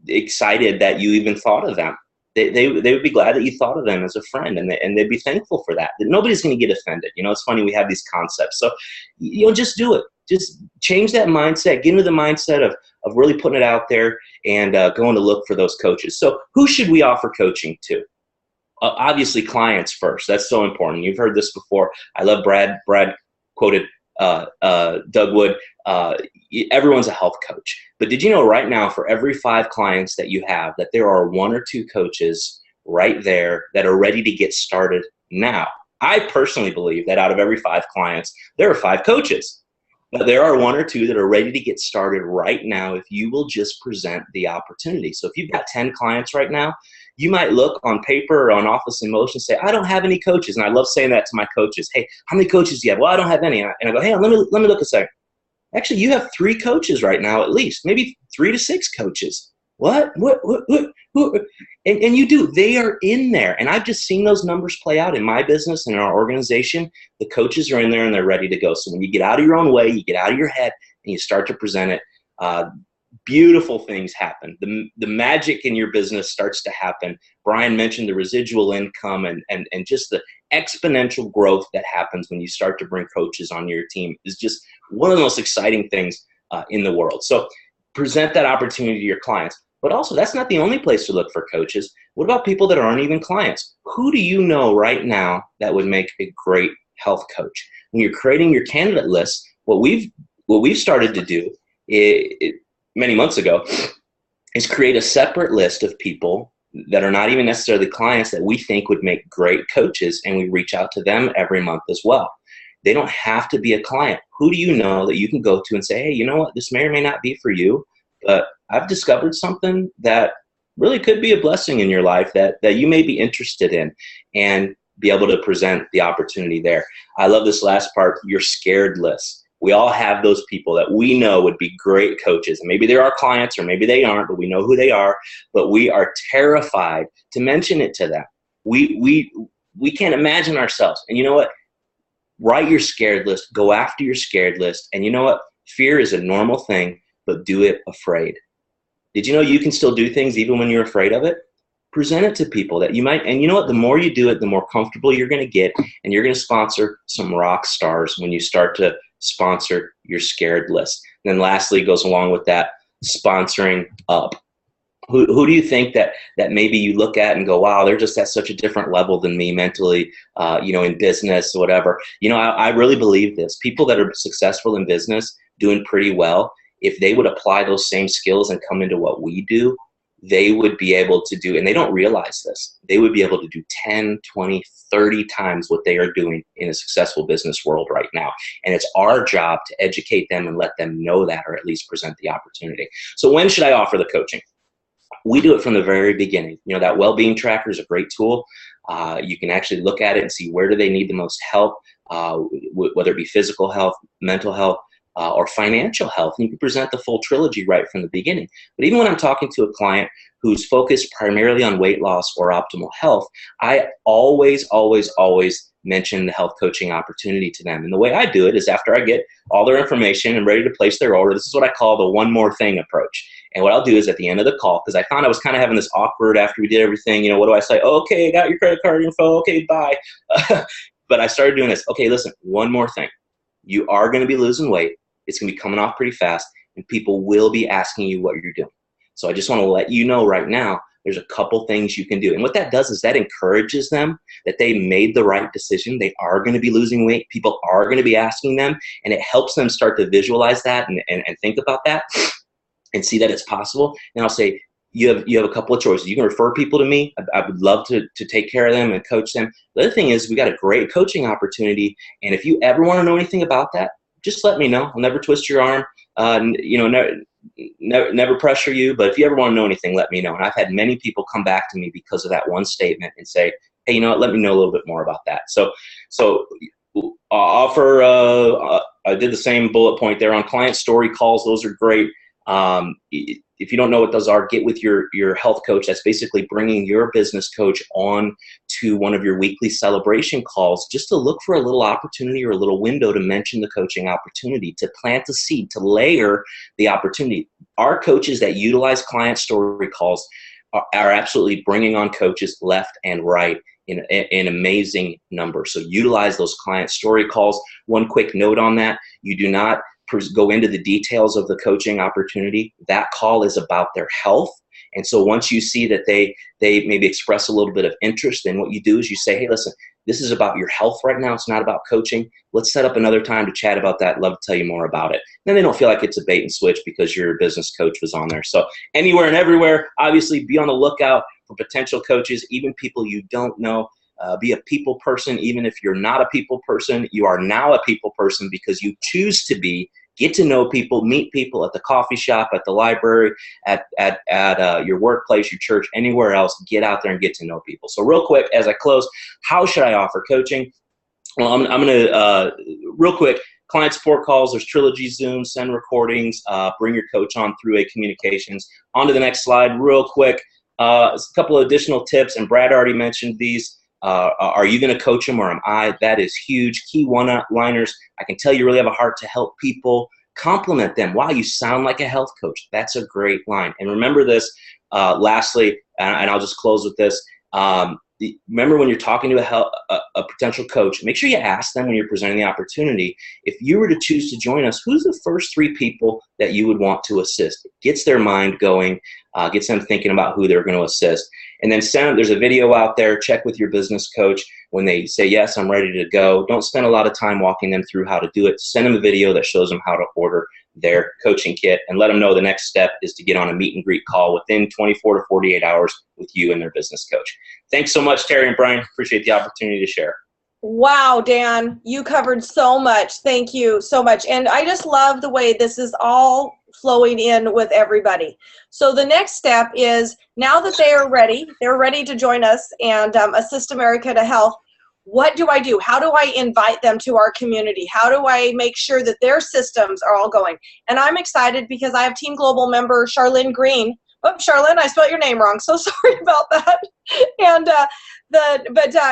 excited that you even thought of them. They would be glad that you thought of them as a friend, and they'd be thankful for that. That nobody's going to get offended. You know, it's funny, we have these concepts. So, just do it. Just change that mindset. Get into the mindset of really putting it out there and going to look for those coaches. So who should we offer coaching to? Obviously, clients first. That's so important. You've heard this before. I love Brad quoted Doug Wood. Everyone's a health coach. But did you know right now, for every 5 clients that you have, that there are 1 or 2 coaches right there that are ready to get started now? I personally believe that out of every 5 clients, there are 5 coaches. But there are 1 or 2 that are ready to get started right now if you will just present the opportunity. So if you've got 10 clients right now, you might look on paper or on Office in Motion and say, I don't have any coaches. And I love saying that to my coaches. Hey, how many coaches do you have? Well, I don't have any. And I go, hey, let me look a second. Actually, you have 3 coaches right now, at least, maybe 3 to 6 coaches. What? And you do. They are in there. And I've just seen those numbers play out in my business and in our organization. The coaches are in there and they're ready to go. So when you get out of your own way, you get out of your head and you start to present it, beautiful things happen. The magic in your business starts to happen. Brian mentioned the residual income and just the exponential growth that happens when you start to bring coaches on your team is just one of the most exciting things in the world. So present that opportunity to your clients. But also, that's not the only place to look for coaches. What about people that aren't even clients? Who do you know right now that would make a great health coach? When you're creating your candidate list, what we've started to do many months ago is create a separate list of people that are not even necessarily clients that we think would make great coaches, and we reach out to them every month as well. They don't have to be a client. Who do you know that you can go to and say, hey, you know what, this may or may not be for you, but I've discovered something that really could be a blessing in your life that you may be interested in, and be able to present the opportunity there. I love this last part, your scared list. We all have those people that we know would be great coaches. And maybe they're our clients or maybe they aren't, but we know who they are, but we are terrified to mention it to them. We can't imagine ourselves. And you know what? Write your scared list, go after your scared list. And you know what? Fear is a normal thing, but do it afraid. Did you know you can still do things even when you're afraid of it? Present it to people that you might, and you know what? The more you do it, the more comfortable you're going to get, and you're going to sponsor some rock stars when you start to sponsor your scared list. And then lastly, goes along with that, sponsoring up. Who do you think that maybe you look at and go, wow, they're just at such a different level than me mentally, in business or whatever. I really believe this. People that are successful in business, doing pretty well, if they would apply those same skills and come into what we do, they would be able to do, and they don't realize this, they would be able to do 10, 20, 30 times what they are doing in a successful business world right now. And it's our job to educate them and let them know that, or at least present the opportunity. So when should I offer the coaching? We do it from the very beginning. That well-being tracker is a great tool. You can actually look at it and see where do they need the most help, whether it be physical health, mental health, or financial health, and you can present the full trilogy right from the beginning. But even when I'm talking to a client who's focused primarily on weight loss or optimal health, I always mention the health coaching opportunity to them. And the way I do it is after I get all their information and ready to place their order, this is what I call the one more thing approach. And what I'll do is at the end of the call, because I found I was kind of having this awkward after we did everything, what do I say? Oh, okay, I got your credit card info, okay, bye. But I started doing this. Okay, listen, one more thing. You are going to be losing weight. It's going to be coming off pretty fast, and people will be asking you what you're doing. So I just want to let you know right now, there's a couple things you can do. And what that does is that encourages them that they made the right decision. They are going to be losing weight. People are going to be asking them, and it helps them start to visualize that and think about that and see that it's possible. And I'll say, you have a couple of choices. You can refer people to me. I would love to take care of them and coach them. The other thing is we got a great coaching opportunity. And if you ever want to know anything about that, just let me know. I'll never twist your arm. Never pressure you. But if you ever want to know anything, let me know. And I've had many people come back to me because of that one statement and say, hey, you know what? Let me know a little bit more about that. So offer. I did the same bullet point there on client story calls. Those are great. If you don't know what those are, get with your health coach. That's basically bringing your business coach on to one of your weekly celebration calls just to look for a little opportunity or a little window to mention the coaching opportunity, to plant the seed, to layer the opportunity. Our coaches that utilize client story calls are absolutely bringing on coaches left and right in amazing numbers. So utilize those client story calls. One quick note on that: you do not go into the details of the coaching opportunity. That call is about their health. And so once you see that they maybe express a little bit of interest, then what you do is you say, hey, listen, this is about your health right now. It's not about coaching. Let's set up another time to chat about that. Love to tell you more about it. Then they don't feel like it's a bait and switch because your business coach was on there. So anywhere and everywhere, obviously be on the lookout for potential coaches, even people you don't know. Be a people person. Even if you're not a people person, you are now a people person because you choose to be. Get to know people, meet people at the coffee shop, at the library, at your workplace, your church, anywhere else. Get out there and get to know people. So real quick, as I close, how should I offer coaching? Well, I'm going to, real quick, client support calls. There's Trilogy Zoom, send recordings, bring your coach on through communications. On to the next slide real quick. A couple of additional tips, and Brad already mentioned these. Are you going to coach them or am I? That is huge. Key one-liners. I can tell you really have a heart to help people. Compliment them. Wow, you sound like a health coach. That's a great line. And remember this, lastly, and I'll just close with this. Remember when you're talking to a potential coach, make sure you ask them when you're presenting the opportunity, if you were to choose to join us, who's the first 3 people that you would want to assist? It gets their mind going, gets them thinking about who they're going to assist. And then there's a video out there. Check with your business coach. When they say, yes, I'm ready to go, don't spend a lot of time walking them through how to do it. Send them a video that shows them how to order their coaching kit and let them know the next step is to get on a meet and greet call within 24 to 48 hours with you and their business coach. Thanks so much, Terry and Brian. Appreciate the opportunity to share. Wow, Dan, you covered so much. Thank you so much. And I just love the way this is all flowing in with everybody. So the next step is, now that they're ready to join us and assist America to Health, what do I do? How do I invite them to our community? How do I make sure that their systems are all going? And I'm excited because I have Team Global member Charlene Green. Oh, Charlene, I spelled your name wrong. So sorry about that. And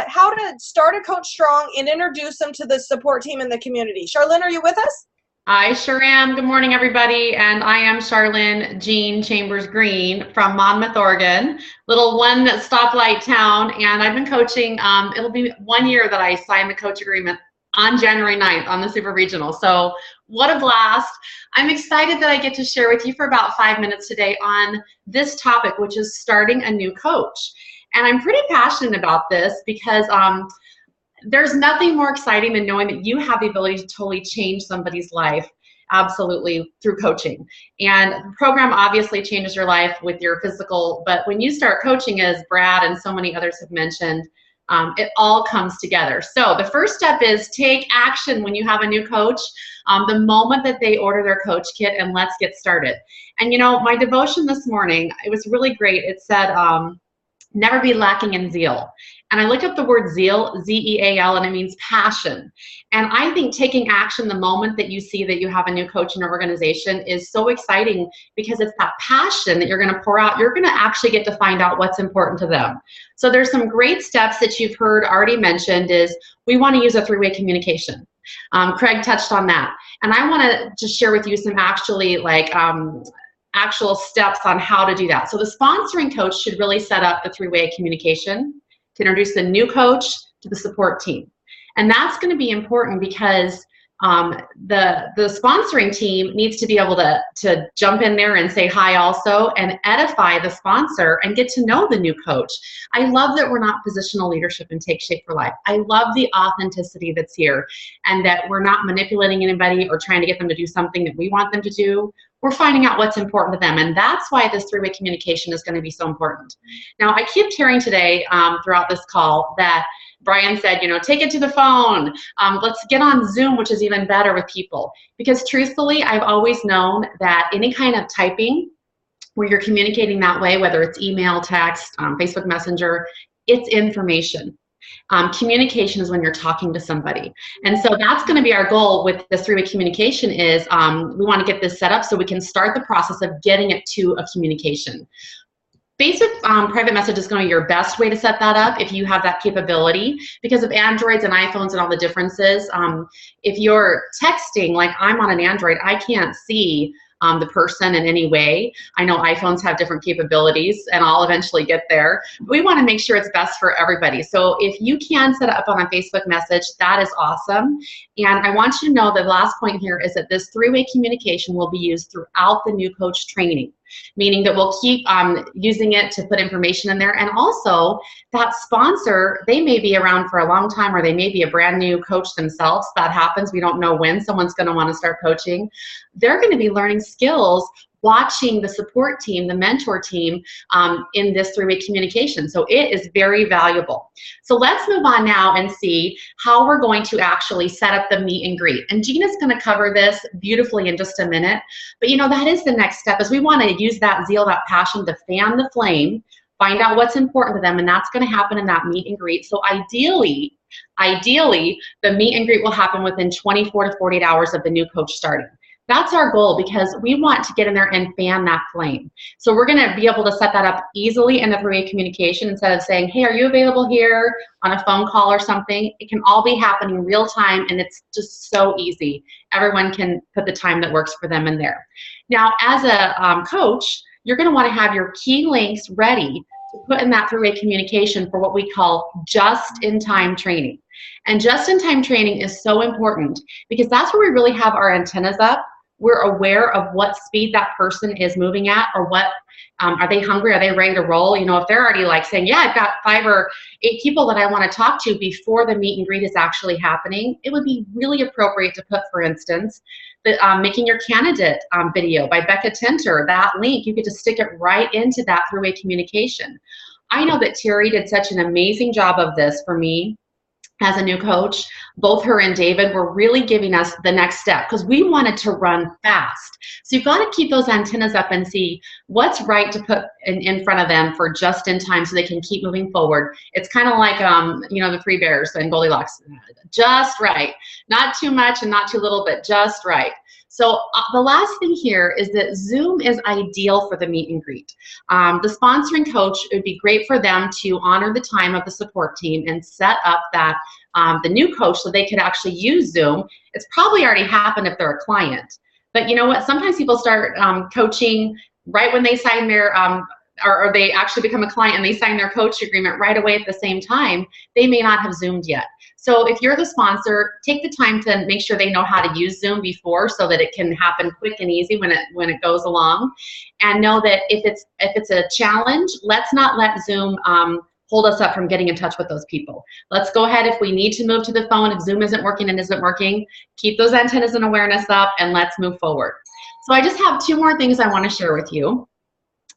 how to start a coach strong and introduce them to the support team in the community. Charlene, are you with us? I sure am. Good morning, everybody. And I am Charlene Jean Chambers Green from Monmouth, Oregon, little one stoplight town. And I've been coaching. It'll be 1 year that I signed the coach agreement on January 9th on the Super Regional. So what a blast. I'm excited that I get to share with you for about 5 minutes today on this topic, which is starting a new coach. And I'm pretty passionate about this because there's nothing more exciting than knowing that you have the ability to totally change somebody's life, absolutely, through coaching. And the program obviously changes your life with your physical, but when you start coaching, as Brad and so many others have mentioned, it all comes together. So the first step is take action when you have a new coach, the moment that they order their coach kit, and let's get started. And you know, my devotion this morning, it was really great. It said, never be lacking in zeal. And I looked up the word zeal, Z-E-A-L, and it means passion. And I think taking action the moment that you see that you have a new coach in your organization is so exciting because it's that passion that you're going to pour out. You're going to actually get to find out what's important to them. So there's some great steps that you've heard already mentioned is we want to use a 3-way communication. Craig touched on that. And I want to just share with you some actually actual steps on how to do that. So the sponsoring coach should really set up the 3-way communication to introduce the new coach to the support team. And that's going to be important because the sponsoring team needs to be able to jump in there and say hi also, and edify the sponsor and get to know the new coach. I love that we're not positional leadership and Take Shape for Life. I love the authenticity that's here, and that we're not manipulating anybody or trying to get them to do something that we want them to do. We're finding out what's important to them, and that's why this three-way communication is going to be so important. Now, I keep hearing today throughout this call that Brian said, take it to the phone. Let's get on Zoom, which is even better with people. Because truthfully, I've always known that any kind of typing where you're communicating that way, whether it's email, text, Facebook Messenger, it's information. Communication is when you're talking to somebody. And so that's going to be our goal with this three-way communication is we want to get this set up so we can start the process of getting it to a communication. Basic private message is going to be your best way to set that up if you have that capability, because of Androids and iPhones and all the differences. If you're texting, like I'm on an Android, I can't see the person in any way. I know iPhones have different capabilities, and I'll eventually get there. We want to make sure it's best for everybody. So if you can set it up on a Facebook message, that is awesome. And I want you to know the last point here is that this three-way communication will be used throughout the new coach training, meaning that we'll keep using it to put information in there. And also that sponsor, they may be around for a long time, or they may be a brand new coach themselves. That happens. We don't know when someone's going to want to start coaching. They're going to be learning skills watching the support team, the mentor team in this three-way communication. So it is very valuable. So let's move on now and see how we're going to actually set up the meet and greet. And Gina's going to cover this beautifully in just a minute. But that is the next step, is we want to use that zeal, that passion to fan the flame, find out what's important to them, and that's going to happen in that meet and greet. So ideally, the meet and greet will happen within 24 to 48 hours of the new coach starting. That's our goal, because we want to get in there and fan that flame. So we're going to be able to set that up easily in the three-way communication instead of saying, hey, are you available here on a phone call or something? It can all be happening real time, and it's just so easy. Everyone can put the time that works for them in there. Now, as a coach, you're going to want to have your key links ready to put in that three-way communication for what we call just-in-time training. And just-in-time training is so important because that's where we really have our antennas up. We're aware of what speed that person is moving at, or what, are they hungry? Are they ready to roll? If they're already like saying, yeah, I've got 5 or 8 people that I want to talk to before the meet and greet is actually happening, it would be really appropriate to put, for instance, the Making Your Candidate video by Becca Tinter. That link, you could just stick it right into that three-way communication. I know that Terry did such an amazing job of this for me as a new coach. Both her and David were really giving us the next step because we wanted to run fast. So you've got to keep those antennas up and see what's right to put in front of them for just in time so they can keep moving forward. It's kind of like, the 3 bears and Goldilocks. Just right. Not too much and not too little, but just right. So the last thing here is that Zoom is ideal for the meet and greet. The sponsoring coach, it would be great for them to honor the time of the support team and set up that the new coach so they could actually use Zoom. It's probably already happened if they're a client. But you know what? Sometimes people start coaching right when they sign their, or they actually become a client and they sign their coach agreement right away at the same time. They may not have Zoomed yet. So if you're the sponsor, take the time to make sure they know how to use Zoom before so that it can happen quick and easy when it goes along. And know that if it's a challenge, let's not let Zoom hold us up from getting in touch with those people. Let's go ahead, if we need to move to the phone, if Zoom isn't working and isn't working, keep those antennas and awareness up and let's move forward. So I just have 2 more things I want to share with you.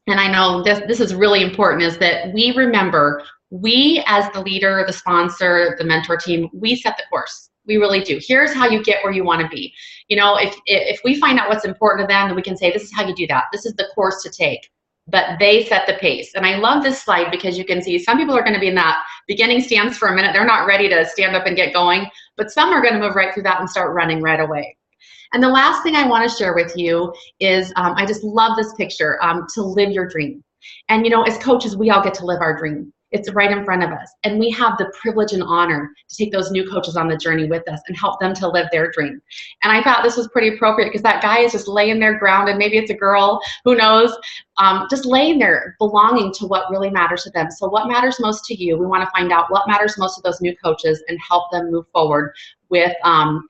And I know this is really important, is that we remember, we as the leader, the sponsor, the mentor team, we set the course. We really do. Here's how you get where you want to be. If we find out what's important to them, then we can say, this is how you do that. This is the course to take. But they set the pace. And I love this slide because you can see some people are going to be in that beginning stance for a minute. They're not ready to stand up and get going. But some are going to move right through that and start running right away. And the last thing I want to share with you is I just love this picture, to live your dream. And as coaches, we all get to live our dream. It's right in front of us. And we have the privilege and honor to take those new coaches on the journey with us and help them to live their dream. And I thought this was pretty appropriate because that guy is just laying there grounded. Maybe it's a girl, who knows, just laying there belonging to what really matters to them. So what matters most to you? We want to find out what matters most to those new coaches and help them move forward with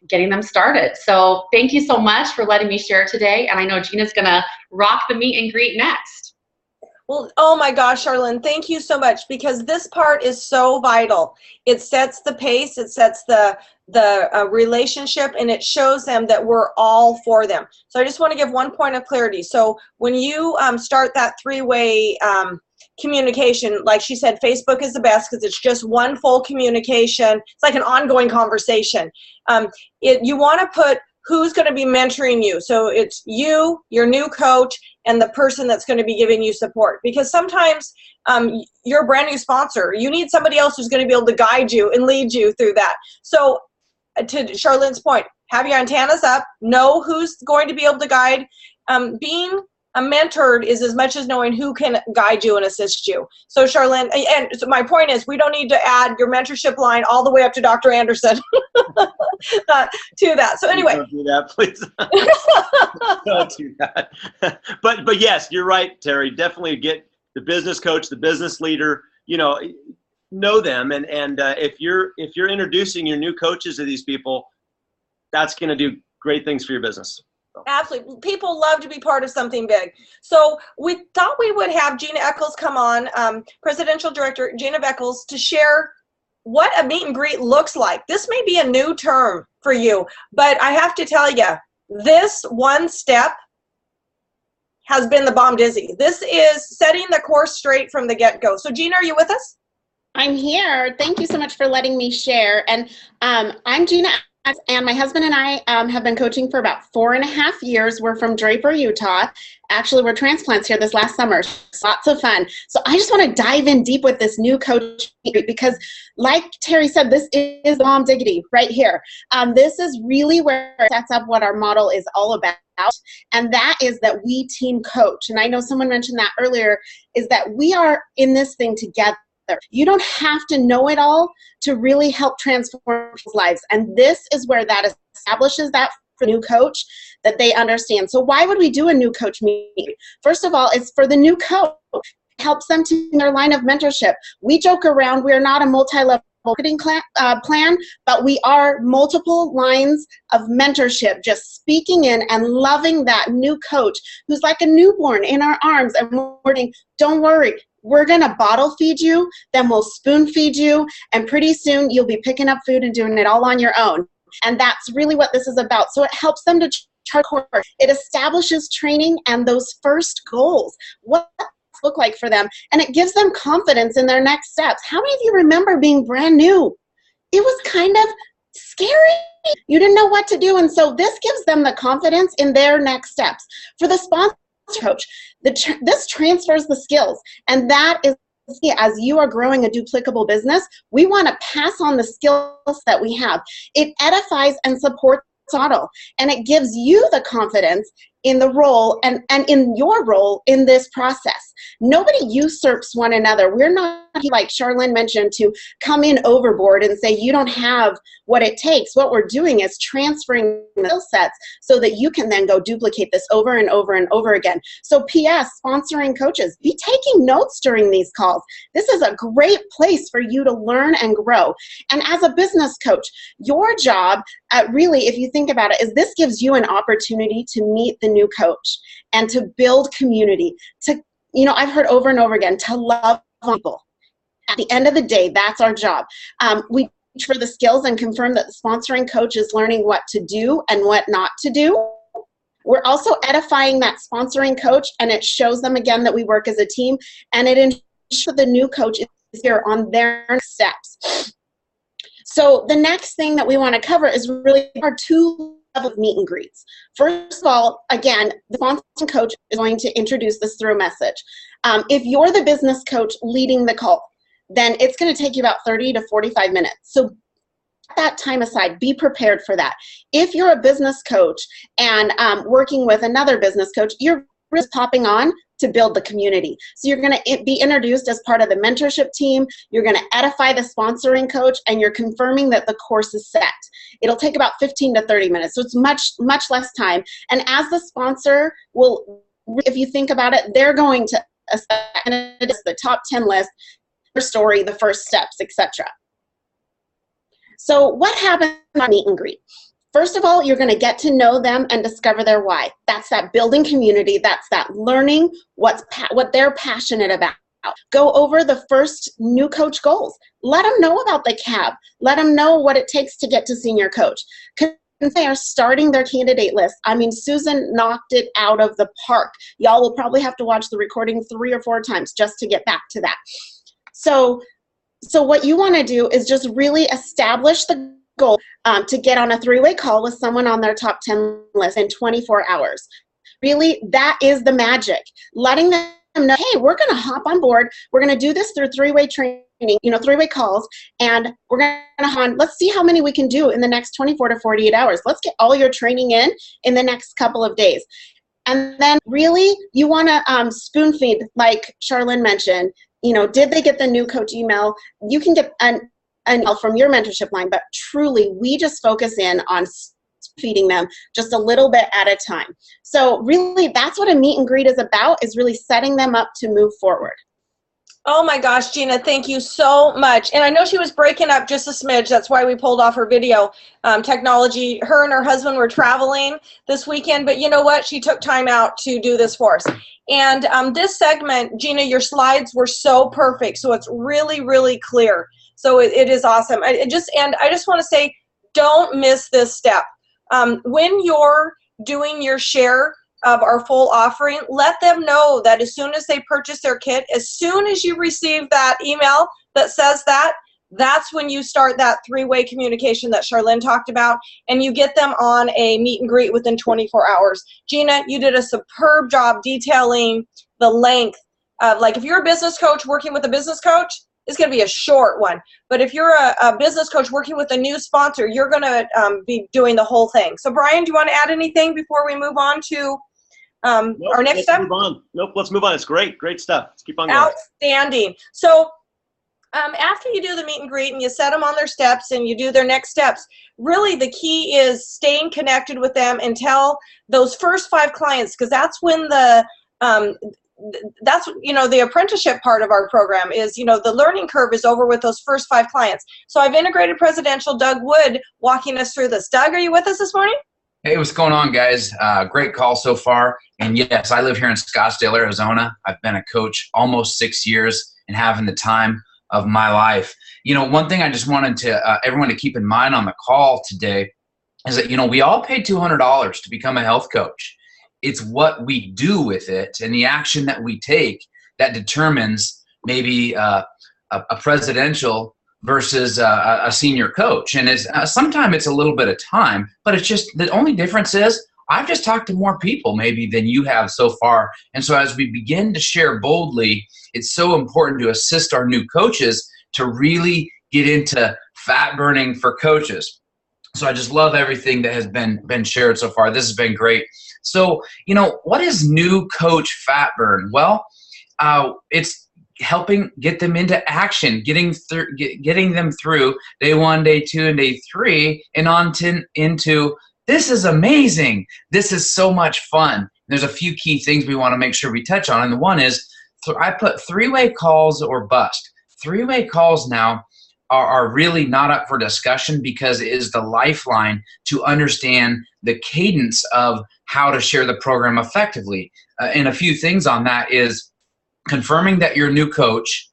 getting them started. So thank you so much for letting me share today. And I know Gina's going to rock the meet and greet next. Well, oh my gosh, Charlene, thank you so much, because this part is so vital. It sets the pace, it sets the relationship, and it shows them that we're all for them. So I just want to give one point of clarity. So when you start that three-way communication, like she said, Facebook is the best because it's just one full communication. It's like an ongoing conversation. You want to put who's going to be mentoring you. So it's you, your new coach, and the person that's going to be giving you support. Because sometimes you're a brand new sponsor. You need somebody else who's going to be able to guide you and lead you through that. So to Charlene's point, have your antennas up, know who's going to be able to guide. Being mentored is as much as knowing who can guide you and assist you. So Charlene, and so my point is, we don't need to add your mentorship line all the way up to Dr. Anderson to that. So anyway. Don't do that, please. Don't do that. But yes, you're right, Terry. Definitely get the business coach, the business leader, know them. And if you're introducing your new coaches to these people, that's going to do great things for your business. Absolutely. People love to be part of something big. So we thought we would have Gina Eccles come on, Presidential Director Gina Eccles, to share what a meet and greet looks like. This may be a new term for you, but I have to tell you, this one step has been the bomb dizzy. This is setting the course straight from the get-go. So Gina, are you with us? I'm here. Thank you so much for letting me share. And I'm Gina, and my husband and I have been coaching for about 4.5 years. We're from Draper, Utah. Actually, we're transplants here this last summer. Lots of fun. So I just want to dive in deep with this new coach, because like Terry said, this is the bomb diggity right here. This is really where it sets up what our model is all about. And that is that we team coach. And I know someone mentioned that earlier, is that we are in this thing together. You don't have to know it all to really help transform people's lives. And this is where that establishes that for the new coach, that they understand. So why would we do a new coach meeting? First of all, it's for the new coach. It helps them to their line of mentorship. We joke around, we're not a multi-level marketing plan, but we are multiple lines of mentorship, just speaking in and loving that new coach who's like a newborn in our arms and wording, don't worry, we're going to bottle feed you, then we'll spoon feed you, and pretty soon you'll be picking up food and doing it all on your own. And that's really what this is about. So it helps them to chart course. It establishes training and those first goals. What does it look like for them? And it gives them confidence in their next steps. How many of you remember being brand new? It was kind of scary. You didn't know what to do. And so this gives them the confidence in their next steps. For the sponsor coach, this transfers the skills, and that is, as you are growing a duplicable business, we want to pass on the skills that we have. It edifies and supports the model, and it gives you the confidence in the role and in your role in this process. Nobody usurps one another. We're not, like Charlene mentioned, to come in overboard and say you don't have what it takes. What we're doing is transferring skill sets so that you can then go duplicate this over and over and over again. So PS, sponsoring coaches, be taking notes during these calls. This is a great place for you to learn and grow. And as a business coach, your job, really, if you think about it, is this gives you an opportunity to meet the new coach and to build community, to, I've heard over and over again, to love people. At the end of the day, that's our job. We teach for the skills and confirm that the sponsoring coach is learning what to do and what not to do. We're also edifying that sponsoring coach, and it shows them again that we work as a team, and it ensures the new coach is here on their steps. So the next thing that we want to cover is really our 2 levels of meet and greets. First of all, again, the sponsoring coach is going to introduce this through a message. If you're the business coach leading the call, then it's going to take you about 30 to 45 minutes. So set that time aside. Be prepared for that. If you're a business coach and working with another business coach, you're just popping on to build the community. So you're going to be introduced as part of the mentorship team. You're going to edify the sponsoring coach, and you're confirming that the course is set. It'll take about 15 to 30 minutes. So it's much, much less time. And as the sponsor will, if you think about it, they're going to assess the top 10 list, their story, the first steps, etc. So what happens on meet and greet? First of all, you're going to get to know them and discover their why. That's that building community. That's that learning what they're passionate about. Go over the first new coach goals. Let them know about the CAB. Let them know what it takes to get to senior coach. They are starting their candidate list. I mean, Susan knocked it out of the park. Y'all will probably have to watch the recording 3 or 4 times just to get back to that. So what you want to do is just really establish the goal to get on a 3-way call with someone on their top 10 list in 24 hours. Really, that is the magic. Letting them know, hey, we're going to hop on board. We're going to do this through 3-way training, 3-way calls, and we're going to, let's see how many we can do in the next 24 to 48 hours. Let's get all your training in the next couple of days. And then really, you want to spoon feed, like Charlene mentioned. Did they get the new coach email? You can get an email from your mentorship line, but truly, we just focus in on feeding them just a little bit at a time. So really, that's what a meet and greet is about, is really setting them up to move forward. Oh my gosh, Gina, thank you so much. And I know she was breaking up just a smidge. That's why we pulled off her video technology. Her and her husband were traveling this weekend, but you know what? She took time out to do this for us. And this segment, Gina, your slides were so perfect. So it's really, really clear. So it is awesome. I just want to say, don't miss this step. When you're doing your share of our full offering, let them know that as soon as they purchase their kit, as soon as you receive that email that says that, that's when you start that 3-way communication that Charlene talked about, and you get them on a meet and greet within 24 hours. Gina, you did a superb job detailing the length of, like, if you're a business coach working with a business coach, it's going to be a short one. But if you're a business coach working with a new sponsor, you're going to be doing the whole thing. So Brian, do you want to add anything before we move on to our next step? Move on. Nope, let's move on. It's great. Great stuff. Let's keep on going. Outstanding. So after you do the meet and greet and you set them on their steps and you do their next steps, really the key is staying connected with them until those first 5 clients, because that's when the the apprenticeship part of our program is, the learning curve is over with those first 5 clients. So I've integrated Presidential Doug Wood walking us through this. Doug, are you with us this morning? Hey, what's going on, guys? Great call so far. And yes, I live here in Scottsdale, Arizona. I've been a coach almost 6 years and having the time of my life. One thing I just wanted to everyone to keep in mind on the call today is that, we all paid $200 to become a health coach. It's what we do with it and the action that we take that determines maybe a presidential versus a senior coach. And sometimes it's a little bit of time, but it's just the only difference is I've just talked to more people maybe than you have so far. And so as we begin to share boldly, it's so important to assist our new coaches to really get into fat burning for coaches. So I just love everything that has been shared so far. This has been great. So, what is new coach fat burn? Well, it's helping get them into action, getting them through day 1, day 2, and day 3, and into this is amazing. This is so much fun. There's a few key things we want to make sure we touch on, and the one is I put 3-way calls or bust. 3-way calls now are really not up for discussion because it is the lifeline to understand the cadence of how to share the program effectively. And a few things on that is confirming that your new coach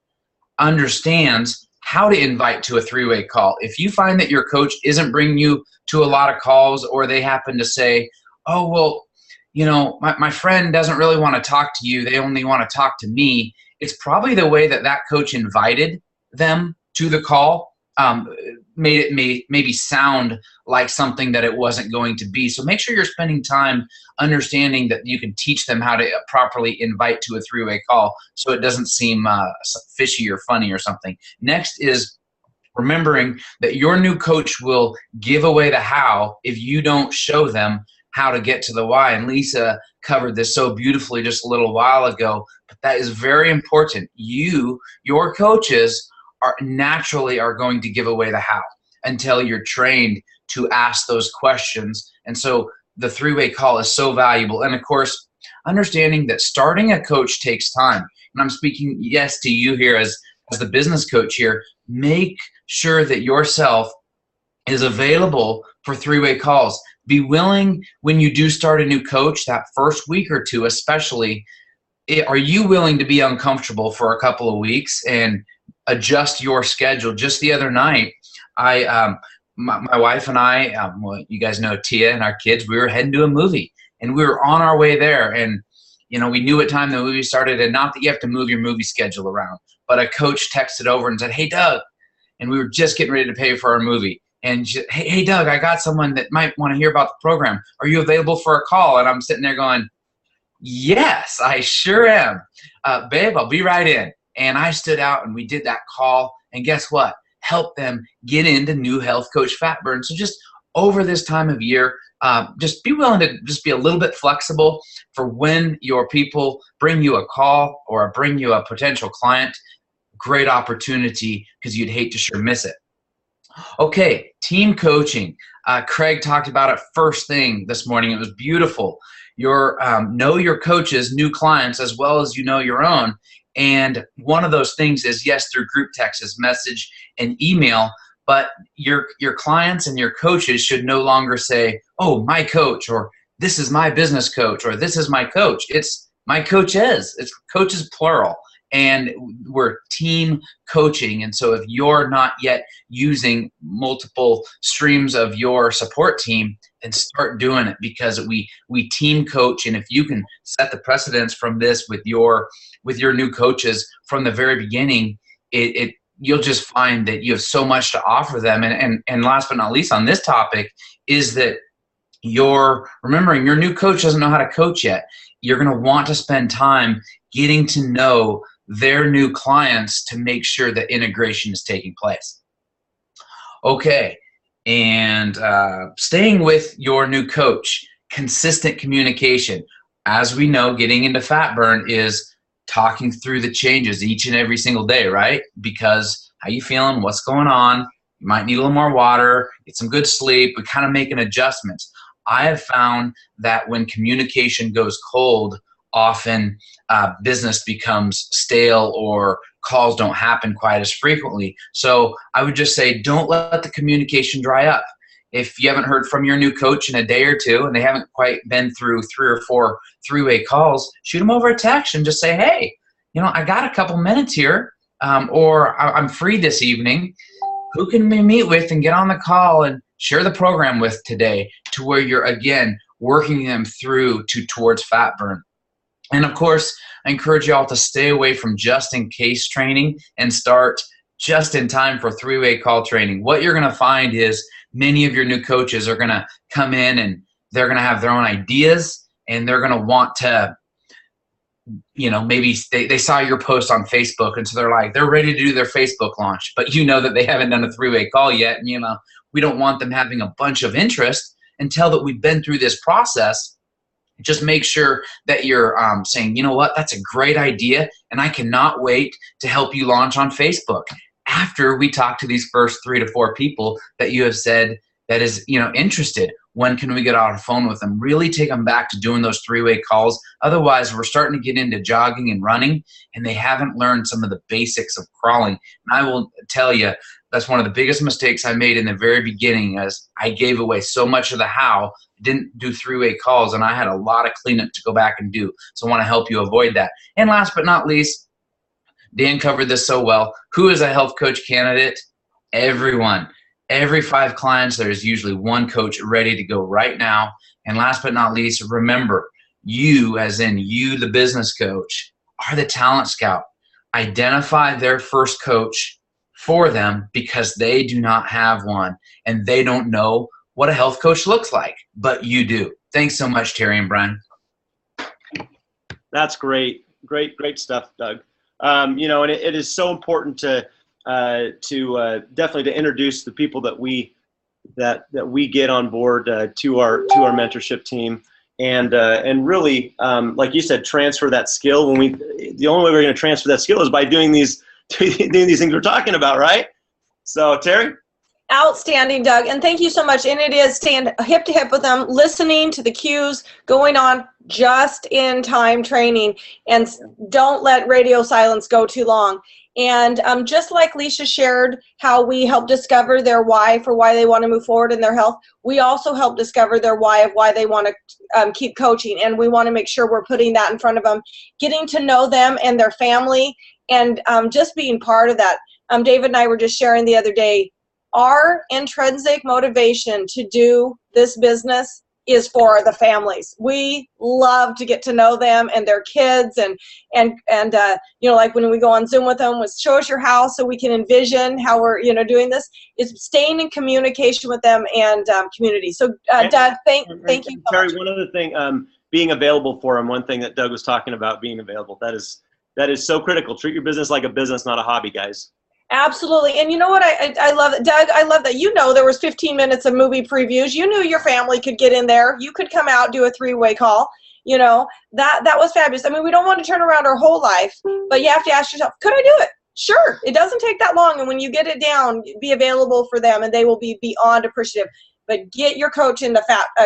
understands how to invite to a 3-way call. If you find that your coach isn't bringing you to a lot of calls, or they happen to say, oh, well, my friend doesn't really want to talk to you, they only want to talk to me, it's probably the way that coach invited them to the call made it maybe sound like something that it wasn't going to be. So make sure you're spending time understanding that you can teach them how to properly invite to a 3-way call so it doesn't seem fishy or funny or something. Next is remembering that your new coach will give away the how if you don't show them how to get to the why. And Lisa covered this so beautifully just a little while ago, but that is very important. Your coaches are naturally going to give away the how until you're trained to ask those questions. And so the 3-way call is so valuable. And of course, understanding that starting a coach takes time. And I'm speaking, to you here as the business coach here. Make sure that yourself is available for three-way calls. Be willing, when you do start a new coach, that first week or two especially, are you willing to be uncomfortable for a couple of weeks and adjust your schedule? Just the other night, my wife and I, well, you guys know Tia and our kids, we were heading to a movie, and we were on our way there, and we knew what time the movie started, and not that you have to move your movie schedule around, but a coach texted over and said, "Hey, Doug," and we were just getting ready to pay for our movie. And she, hey, Doug, I got someone that might want to hear about the program. Are you available for a call? And I'm sitting there going, yes, I sure am. Babe, I'll be right in. And I stood out and we did that call. And guess what? Helped them get into new health coach fat burn. So just over this time of year, just be willing to just be a little bit flexible for when your people bring you a call or bring you a potential client. Great opportunity, because you'd hate to sure miss it. Okay, team coaching. Craig talked about it first thing this morning. It was beautiful. Know your coaches, new clients, as well as your own. And one of those things is, yes, through group texts, message, and email, but your clients and your coaches should no longer say, "Oh, my coach," or "This is my business coach," or "This is my coach." It's "my coaches." It's coaches plural. And we're team coaching. And so if you're not yet using multiple streams of your support team, then start doing it, because we team coach. And if you can set the precedence from this with your new coaches from the very beginning, you'll just find that you have so much to offer them. And last but not least on this topic is that you're remembering your new coach doesn't know how to coach yet. You're going to want to spend time getting to know their new clients to make sure that integration is taking place. Okay, and staying with your new coach, consistent communication. As we know, getting into fat burn is talking through the changes each and every single day, right? Because how you feeling? What's going on? You might need a little more water, get some good sleep. We kind of making adjustments. I have found that when communication goes cold, often business becomes stale or calls don't happen quite as frequently. So I would just say, don't let the communication dry up. If you haven't heard from your new coach in a day or two and they haven't quite been through 3 or 4 three-way calls, shoot them over a text and just say, "Hey, I got a couple minutes here, or I'm free this evening. Who can we meet with and get on the call and share the program with today?" To where you're, again, working them through towards fat burn. And of course, I encourage you all to stay away from just-in-case training and start just-in-time for three-way call training. What you're going to find is many of your new coaches are going to come in and they're going to have their own ideas, and they're going to want to, maybe they saw your post on Facebook, and so they're ready to do their Facebook launch, but that they haven't done a three-way call yet, and we don't want them having a bunch of interest until that we've been through this process. Just make sure that you're saying, "You know what, that's a great idea, and I cannot wait to help you launch on Facebook." After we talk to these first 3 to 4 people that you have said that is, interested, when can we get on the phone with them? Really take them back to doing those three-way calls. Otherwise, we're starting to get into jogging and running, and they haven't learned some of the basics of crawling. And I will tell you, that's one of the biggest mistakes I made in the very beginning, as I gave away so much of the how, didn't do three-way calls, and I had a lot of cleanup to go back and do. So I want to help you avoid that. And last but not least, Dan covered this so well. Who is a health coach candidate? Everyone. Every 5 clients, there's usually one coach ready to go right now. And last but not least, remember, you, as in you, the business coach, are the talent scout. Identify their first coach for them, because they do not have one and they don't know what a health coach looks like, but you do. Thanks so much, Terry and Brian. That's great. Great stuff, Doug. And it is so important to definitely to introduce the people that we get on board to our mentorship team, and really, like you said, transfer that skill. The only way we're going to transfer that skill is by doing these things we're talking about, right? So, Terry? Outstanding, Doug, and thank you so much. And it is stand hip to hip with them, listening to the cues going on, just in time training, and don't let radio silence go too long. And just like Leisha shared how we help discover their why for why they want to move forward in their health, we also help discover their why of why they want to keep coaching. And we want to make sure we're putting that in front of them, getting to know them and their family, and just being part of that. David and I were just sharing the other day, our intrinsic motivation to do this business is for the families. We love to get to know them and their kids, and you know, like when we go on Zoom with them, show us your house so we can envision how we're, you know, doing this. Is staying in communication with them and community. So Doug, thank you so Terry, much. one other thing, being available for them. One thing that Doug was talking about, being available. That is so critical. Treat your business like a business, not a hobby, guys. Absolutely. And you know what I love, Doug, I love that, you know, there was 15 minutes of movie previews. You knew your family could get in there. You could come out, do a 3-way call. You know, that was fabulous. I mean, we don't want to turn around our whole life, but you have to ask yourself, could I do it? Sure. It doesn't take that long. And when you get it down, be available for them, and they will be beyond appreciative. But get your coach in the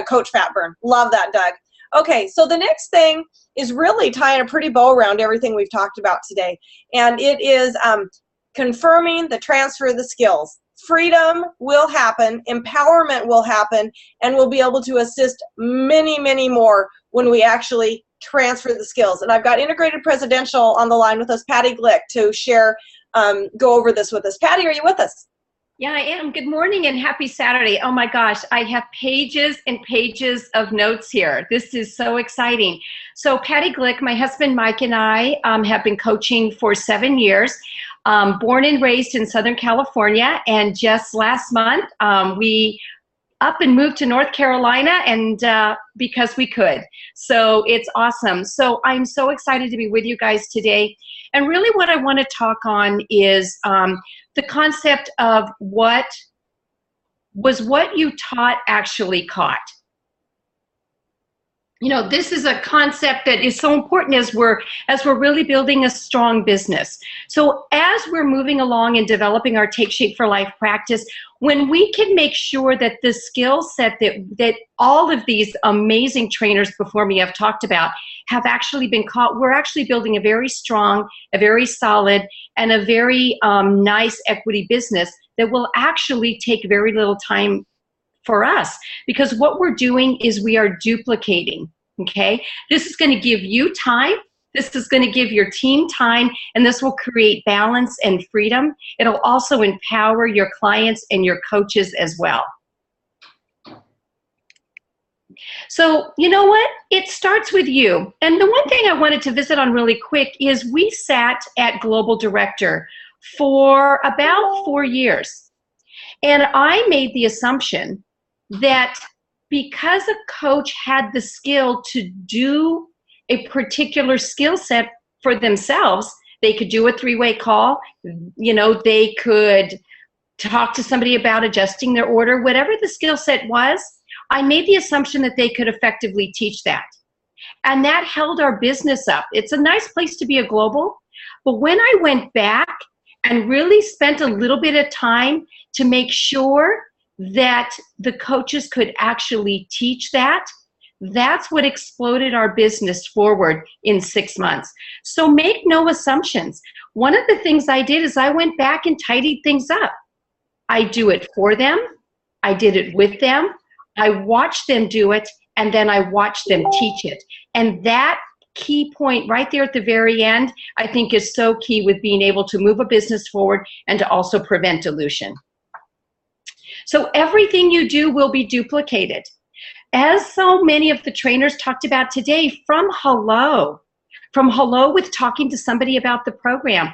Coach Fat Burn. Love that, Doug. Okay, so the next thing is really tying a pretty bow around everything we've talked about today. And it is confirming the transfer of the skills. Freedom will happen, empowerment will happen, and we'll be able to assist many, many more when we actually transfer the skills. And I've got Integrated Presidential on the line with us, Patty Glick, to share, go over this with us. Patty, are you with us? Yeah, I am. Good morning and happy Saturday. Oh my gosh, I have pages and pages of notes here. This is so exciting. So Patty Glick, my husband Mike, and I have been coaching for 7 years. Born and raised in Southern California, and just last month we up and moved to North Carolina, and because we could. So it's awesome. So I'm so excited to be with you guys today. And really what I want to talk on is the concept of what you taught actually caught. You know, this is a concept that is so important as we're really building a strong business. So as we're moving along and developing our Take Shape for Life practice, when we can make sure that the skill set that all of these amazing trainers before me have talked about have actually been caught, we're actually building a very strong, a very solid, and a very nice equity business that will actually take very little time for us, because what we're doing is we are duplicating, okay? This is going to give you time, this is going to give your team time, and this will create balance and freedom. It'll also empower your clients and your coaches as well. So, you know what? It starts with you. And the one thing I wanted to visit on really quick is we sat at Global Director for about 4 years. And I made the assumption that because a coach had the skill to do a particular skill set for themselves, they could do a 3-way call, you know, they could talk to somebody about adjusting their order, whatever the skill set was, I made the assumption that they could effectively teach that. And that held our business up. It's a nice place to be a global, but when I went back and really spent a little bit of time to make sure that the coaches could actually teach that, that's what exploded our business forward in 6 months. So make no assumptions. One of the things I did is I went back and tidied things up. I do it for them. I did it with them. I watched them do it, and then I watched them teach it. And that key point right there at the very end, I think is so key with being able to move a business forward and to also prevent dilution. So everything you do will be duplicated. As so many of the trainers talked about today, from hello with talking to somebody about the program,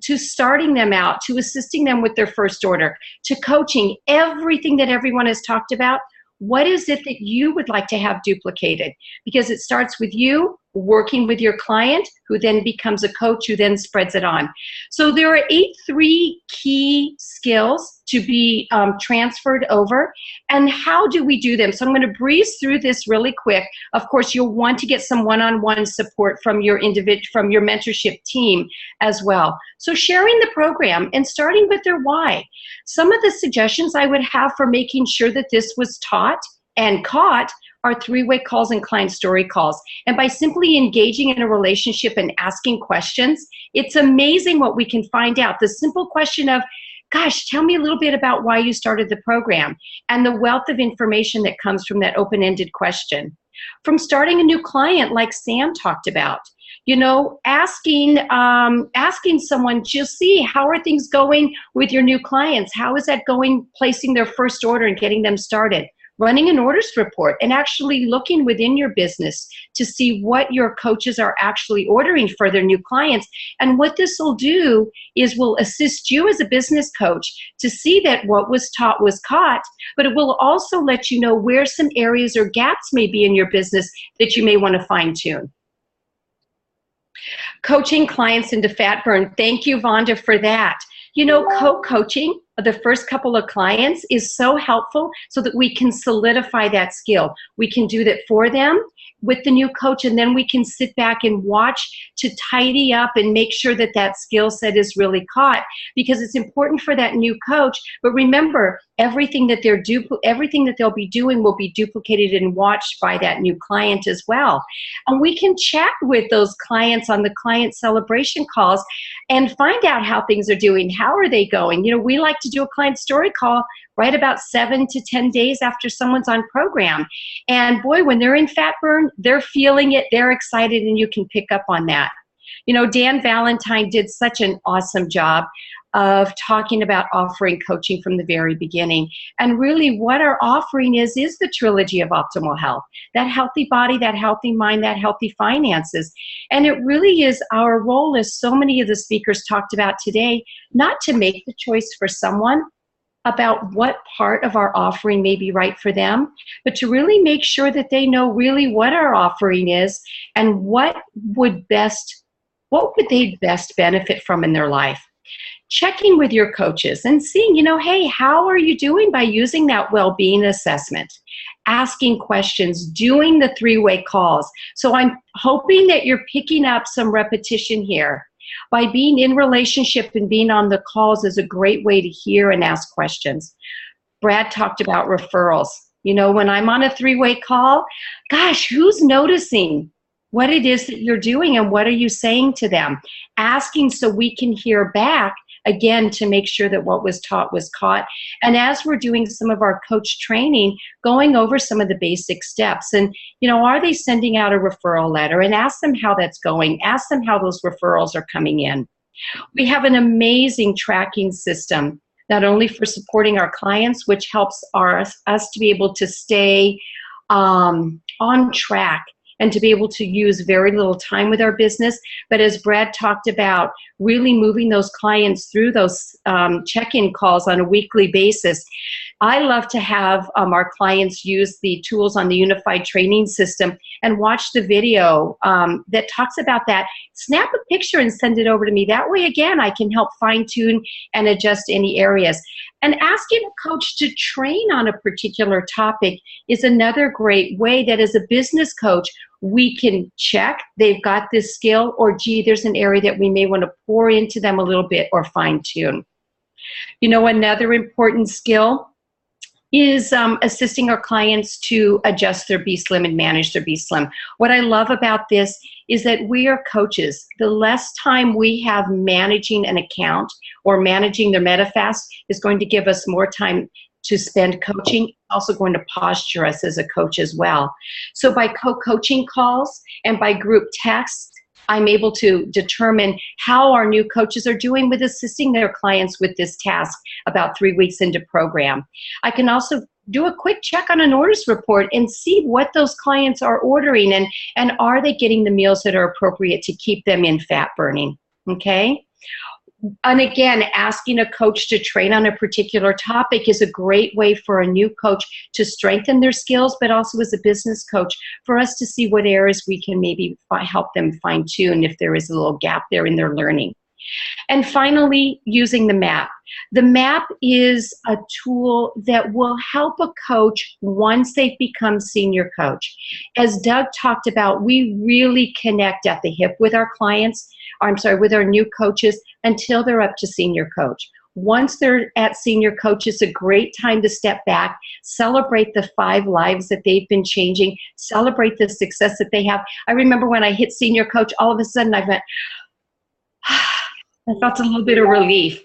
to starting them out, to assisting them with their first order, to coaching, everything that everyone has talked about, what is it that you would like to have duplicated? Because it starts with you, working with your client, who then becomes a coach, who then spreads it on. So there are 3 key skills to be transferred over. And how do we do them? So I'm going to breeze through this really quick. Of course, you'll want to get some one-on-one support from your mentorship team as well. So sharing the program and starting with their why. Some of the suggestions I would have for making sure that this was taught and caught are 3-way calls and client story calls. And by simply engaging in a relationship and asking questions, it's amazing what we can find out. The simple question of, gosh, tell me a little bit about why you started the program, and the wealth of information that comes from that open-ended question. From starting a new client, like Sam talked about, you know, asking someone, just see, how are things going with your new clients? How is that going, placing their first order and getting them started? Running an orders report and actually looking within your business to see what your coaches are actually ordering for their new clients. And what this will do is will assist you as a business coach to see that what was taught was caught, but it will also let you know where some areas or gaps may be in your business that you may want to fine tune. Coaching clients into fat burn. Thank you, Vonda, for that. You know, co-coaching the first couple of clients is so helpful so that we can solidify that skill. We can do that for them with the new coach, and then we can sit back and watch to tidy up and make sure that that skill set is really caught, because it's important for that new coach. But remember, everything that they'll be doing will be duplicated and watched by that new client as well. And we can chat with those clients on the client celebration calls and find out how things are doing. How are they going? You know, we like to do a client story call right about 7 to 10 days after someone's on program. And boy, when they're in fat burn, they're feeling it, they're excited, and you can pick up on that. You know, Dan Valentine did such an awesome job of talking about offering coaching from the very beginning. And really what our offering is the trilogy of optimal health. That healthy body, that healthy mind, that healthy finances. And it really is our role, as so many of the speakers talked about today, not to make the choice for someone about what part of our offering may be right for them, but to really make sure that they know really what our offering is and what would they best benefit from in their life. Checking with your coaches and seeing, you know, hey, how are you doing by using that well-being assessment? Asking questions, doing the 3-way calls. So I'm hoping that you're picking up some repetition here. By being in relationship and being on the calls is a great way to hear and ask questions. Brad talked about referrals. You know, when I'm on a 3-way call, gosh, who's noticing what it is that you're doing and what are you saying to them? Asking so we can hear back, again, to make sure that what was taught was caught. And as we're doing some of our coach training, going over some of the basic steps. And, you know, are they sending out a referral letter? And ask them how that's going. Ask them how those referrals are coming in. We have an amazing tracking system, not only for supporting our clients, which helps us to be able to stay on track and to be able to use very little time with our business. But as Brad talked about, really moving those clients through those check-in calls on a weekly basis. I love to have our clients use the tools on the unified training system and watch the video that talks about that. Snap a picture and send it over to me. That way, again, I can help fine-tune and adjust any areas. And asking a coach to train on a particular topic is another great way that as a business coach, we can check they've got this skill, or gee, there's an area that we may want to pour into them a little bit or fine-tune. You know, another important skill is assisting our clients to adjust their B-Slim and manage their B-Slim. What I love about this is that we are coaches. The less time we have managing an account or managing their MetaFast is going to give us more time to spend coaching, also going to posture us as a coach as well. So by co-coaching calls and by group texts, I'm able to determine how our new coaches are doing with assisting their clients with this task about 3 weeks into program. I can also do a quick check on an orders report and see what those clients are ordering and are they getting the meals that are appropriate to keep them in fat burning, okay? And again, asking a coach to train on a particular topic is a great way for a new coach to strengthen their skills, but also as a business coach for us to see what areas we can maybe help them fine tune if there is a little gap there in their learning. And finally, using the map. The map is a tool that will help a coach once they've become senior coach. As Doug talked about, we really connect at the hip with our clients, with our new coaches until they're up to senior coach. Once they're at senior coach, it's a great time to step back, celebrate the 5 lives that they've been changing, celebrate the success that they have. I remember when I hit senior coach, all of a sudden I went, I felt a little bit of relief.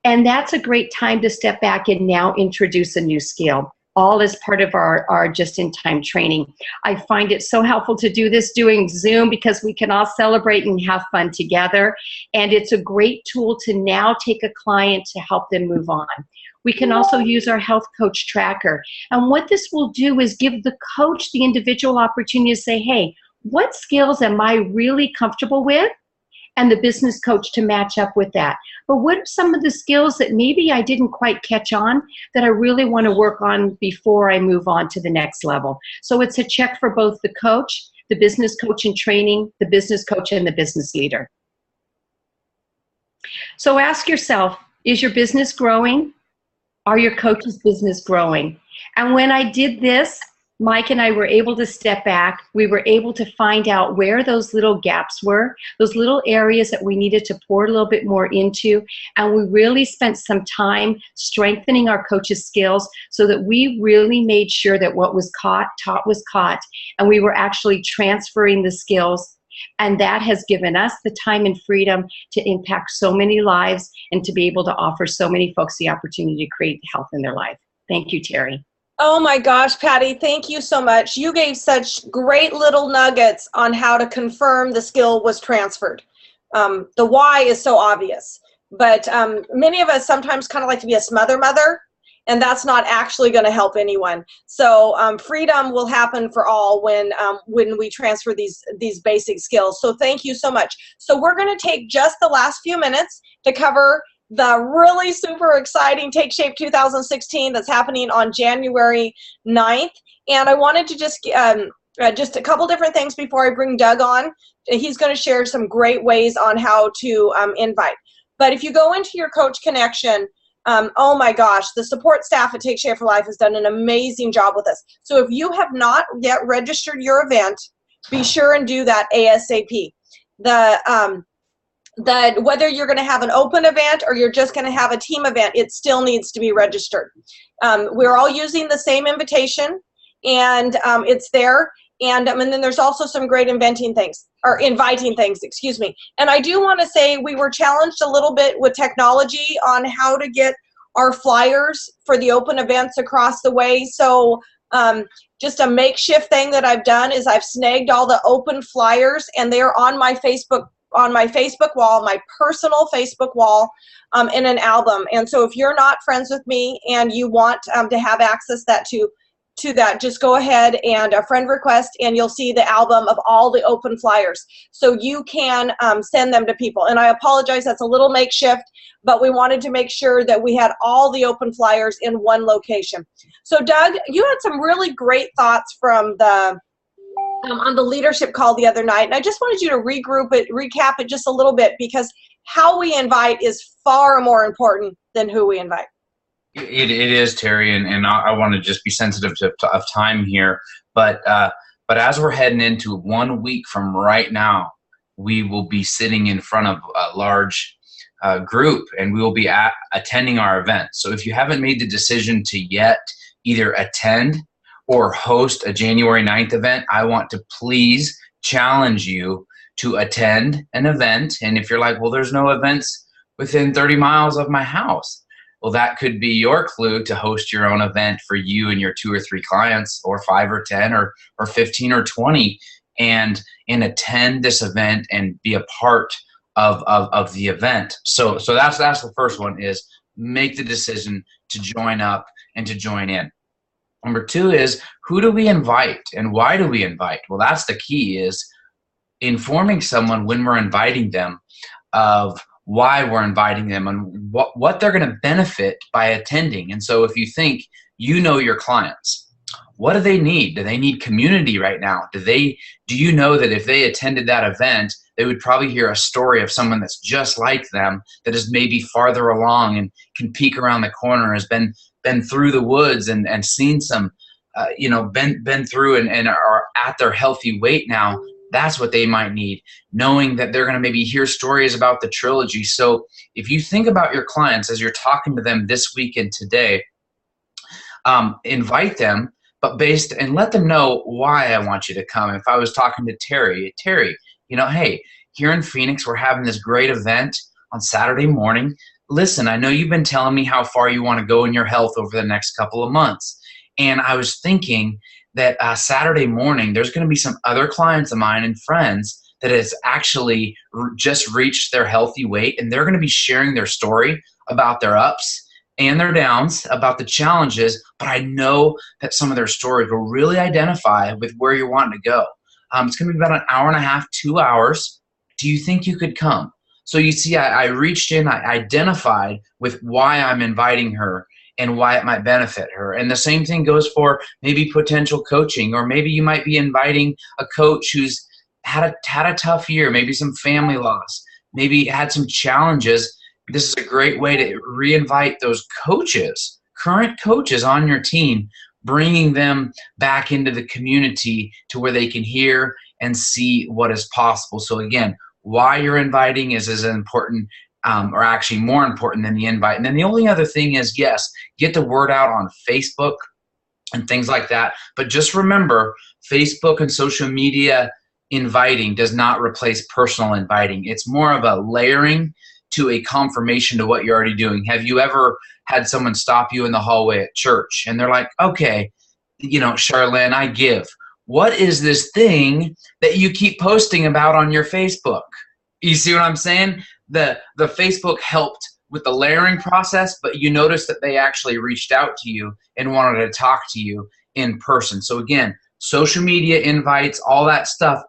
And that's a great time to step back and now introduce a new skill, all as part of our just-in-time training. I find it so helpful to do this doing Zoom because we can all celebrate and have fun together. And it's a great tool to now take a client to help them move on. We can also use our health coach tracker. And what this will do is give the coach the individual opportunity to say, hey, what skills am I really comfortable with? And the business coach to match up with that. But what are some of the skills that maybe I didn't quite catch on that I really want to work on before I move on to the next level? So it's a check for both the coach, the business coach in training, the business coach, and the business leader. So ask yourself, is your business growing? Are your coach's business growing? And when I did this, Mike and I were able to step back. We were able to find out where those little gaps were, those little areas that we needed to pour a little bit more into. And we really spent some time strengthening our coaches' skills so that we really made sure that what was taught was caught, and we were actually transferring the skills. And that has given us the time and freedom to impact so many lives and to be able to offer so many folks the opportunity to create health in their life. Thank you, Terry. Oh my gosh, Patty, thank you so much. You gave such great little nuggets on how to confirm the skill was transferred. The why is so obvious, but many of us sometimes kind of like to be a smother mother, and that's not actually going to help anyone. So freedom will happen for all when we transfer these basic skills. So thank you so much. So we're going to take just the last few minutes to cover the really super exciting Take Shape 2016 that's happening on January 9th. And I wanted to just a couple different things before I bring Doug on. He's going to share some great ways on how to invite. But if you go into your Coach Connection, oh my gosh, the support staff at Take Shape for Life has done an amazing job with us. So if you have not yet registered your event, be sure and do that ASAP. Whether you're going to have an open event or you're just going to have a team event, it still needs to be registered. We're all using the same invitation, and it's there. And then there's also some great inviting things, excuse me. And I do want to say we were challenged a little bit with technology on how to get our flyers for the open events across the way. So just a makeshift thing that I've done is I've snagged all the open flyers, and they're on my Facebook wall, my personal Facebook wall, in an album. And so if you're not friends with me and you want to have access to that, just go ahead and a friend request, and you'll see the album of all the open flyers. So you can send them to people. And I apologize, that's a little makeshift, but we wanted to make sure that we had all the open flyers in one location. So Doug, you had some really great thoughts from on the leadership call the other night, and I just wanted you to recap it just a little bit, because how we invite is far more important than who we invite. It is, Terry, and I want to just be sensitive of time here, but as we're heading into 1 week from right now, we will be sitting in front of a large group, and we will be attending our event. So if you haven't made the decision to yet either attend or host a January 9th event, I want to please challenge you to attend an event. And if you're like, well, there's no events within 30 miles of my house, well, that could be your clue to host your own event for you and your 2 or 3 clients, or 5 or 10 or 15 or 20, and attend this event and be a part of the event. So that's the first one, is make the decision to join up and to join in. Number 2 is, who do we invite and why do we invite? Well, that's the key, is informing someone when we're inviting them of why we're inviting them and what they're going to benefit by attending. And so if you think you know your clients, what do they need? Do they need community right now? Do you know that if they attended that event, they would probably hear a story of someone that's just like them, that is maybe farther along and can peek around the corner, has been through the woods and seen some, been through and are at their healthy weight now. That's what they might need, knowing that they're going to maybe hear stories about the trilogy. So if you think about your clients as you're talking to them this week and today, invite them, but and let them know why I want you to come. If I was talking to Terry, hey, here in Phoenix, we're having this great event on Saturday morning. Listen, I know you've been telling me how far you want to go in your health over the next couple of months. And I was thinking that Saturday morning, there's going to be some other clients of mine and friends that has actually just reached their healthy weight, and they're going to be sharing their story about their ups and their downs, about the challenges, but I know that some of their stories will really identify with where you're wanting to go. It's going to be about an hour and a half, 2 hours. Do you think you could come? So you see, I reached in, I identified with why I'm inviting her and why it might benefit her. And the same thing goes for maybe potential coaching, or maybe you might be inviting a coach who's had a tough year, maybe some family loss, maybe had some challenges. This is a great way to reinvite those coaches, current coaches on your team, bringing them back into the community to where they can hear and see what is possible. So again, why you're inviting is as important, or actually more important than the invite. And then the only other thing is, yes, get the word out on Facebook and things like that. But just remember, Facebook and social media inviting does not replace personal inviting. It's more of a layering to a confirmation to what you're already doing. Have you ever had someone stop you in the hallway at church and they're like, okay, Charlene, I give. What is this thing that you keep posting about on your Facebook? You see what I'm saying? The Facebook helped with the layering process, but you notice that they actually reached out to you and wanted to talk to you in person. So again, social media invites, all that stuff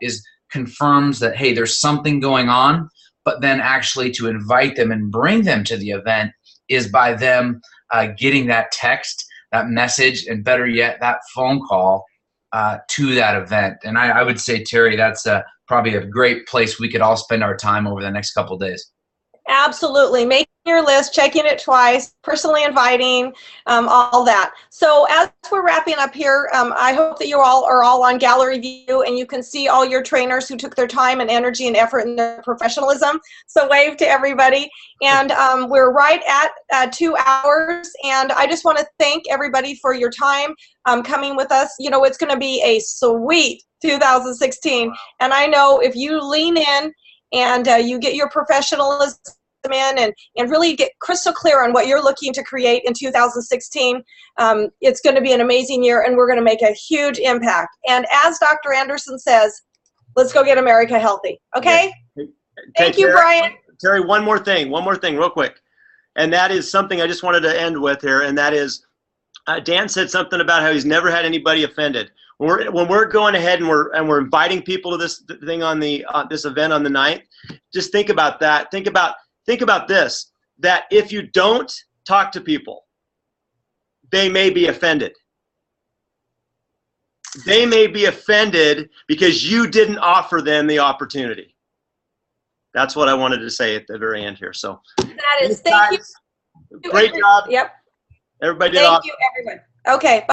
confirms that, hey, there's something going on, but then actually to invite them and bring them to the event is by them getting that text, that message, and better yet, that phone call to that event. And I would say, Terry, that's probably a great place we could all spend our time over the next couple of days. Absolutely. Making your list, checking it twice, personally inviting, all that. So as we're wrapping up here, I hope that you all are on gallery view and you can see all your trainers who took their time and energy and effort and their professionalism. So wave to everybody. And we're right at 2 hours. And I just want to thank everybody for your time coming with us. It's going to be a sweet 2016. And I know if you lean in and you get your professionalism in and really get crystal clear on what you're looking to create in 2016, it's going to be an amazing year and we're going to make a huge impact. And as Dr. Anderson says, let's go get America healthy. Okay? Yeah. Thank you, Brian. Terry, one more thing real quick. And that is something I just wanted to end with here. And that is, Dan said something about how he's never had anybody offended. When we're going ahead and we're inviting people to this thing on this event on the 9th, just think about that. Think about this, that if you don't talk to people, they may be offended. They may be offended because you didn't offer them the opportunity. That's what I wanted to say at the very end here. So that is, thank you. Great job. Yep. Everybody did awesome. Thank you, everyone. Okay.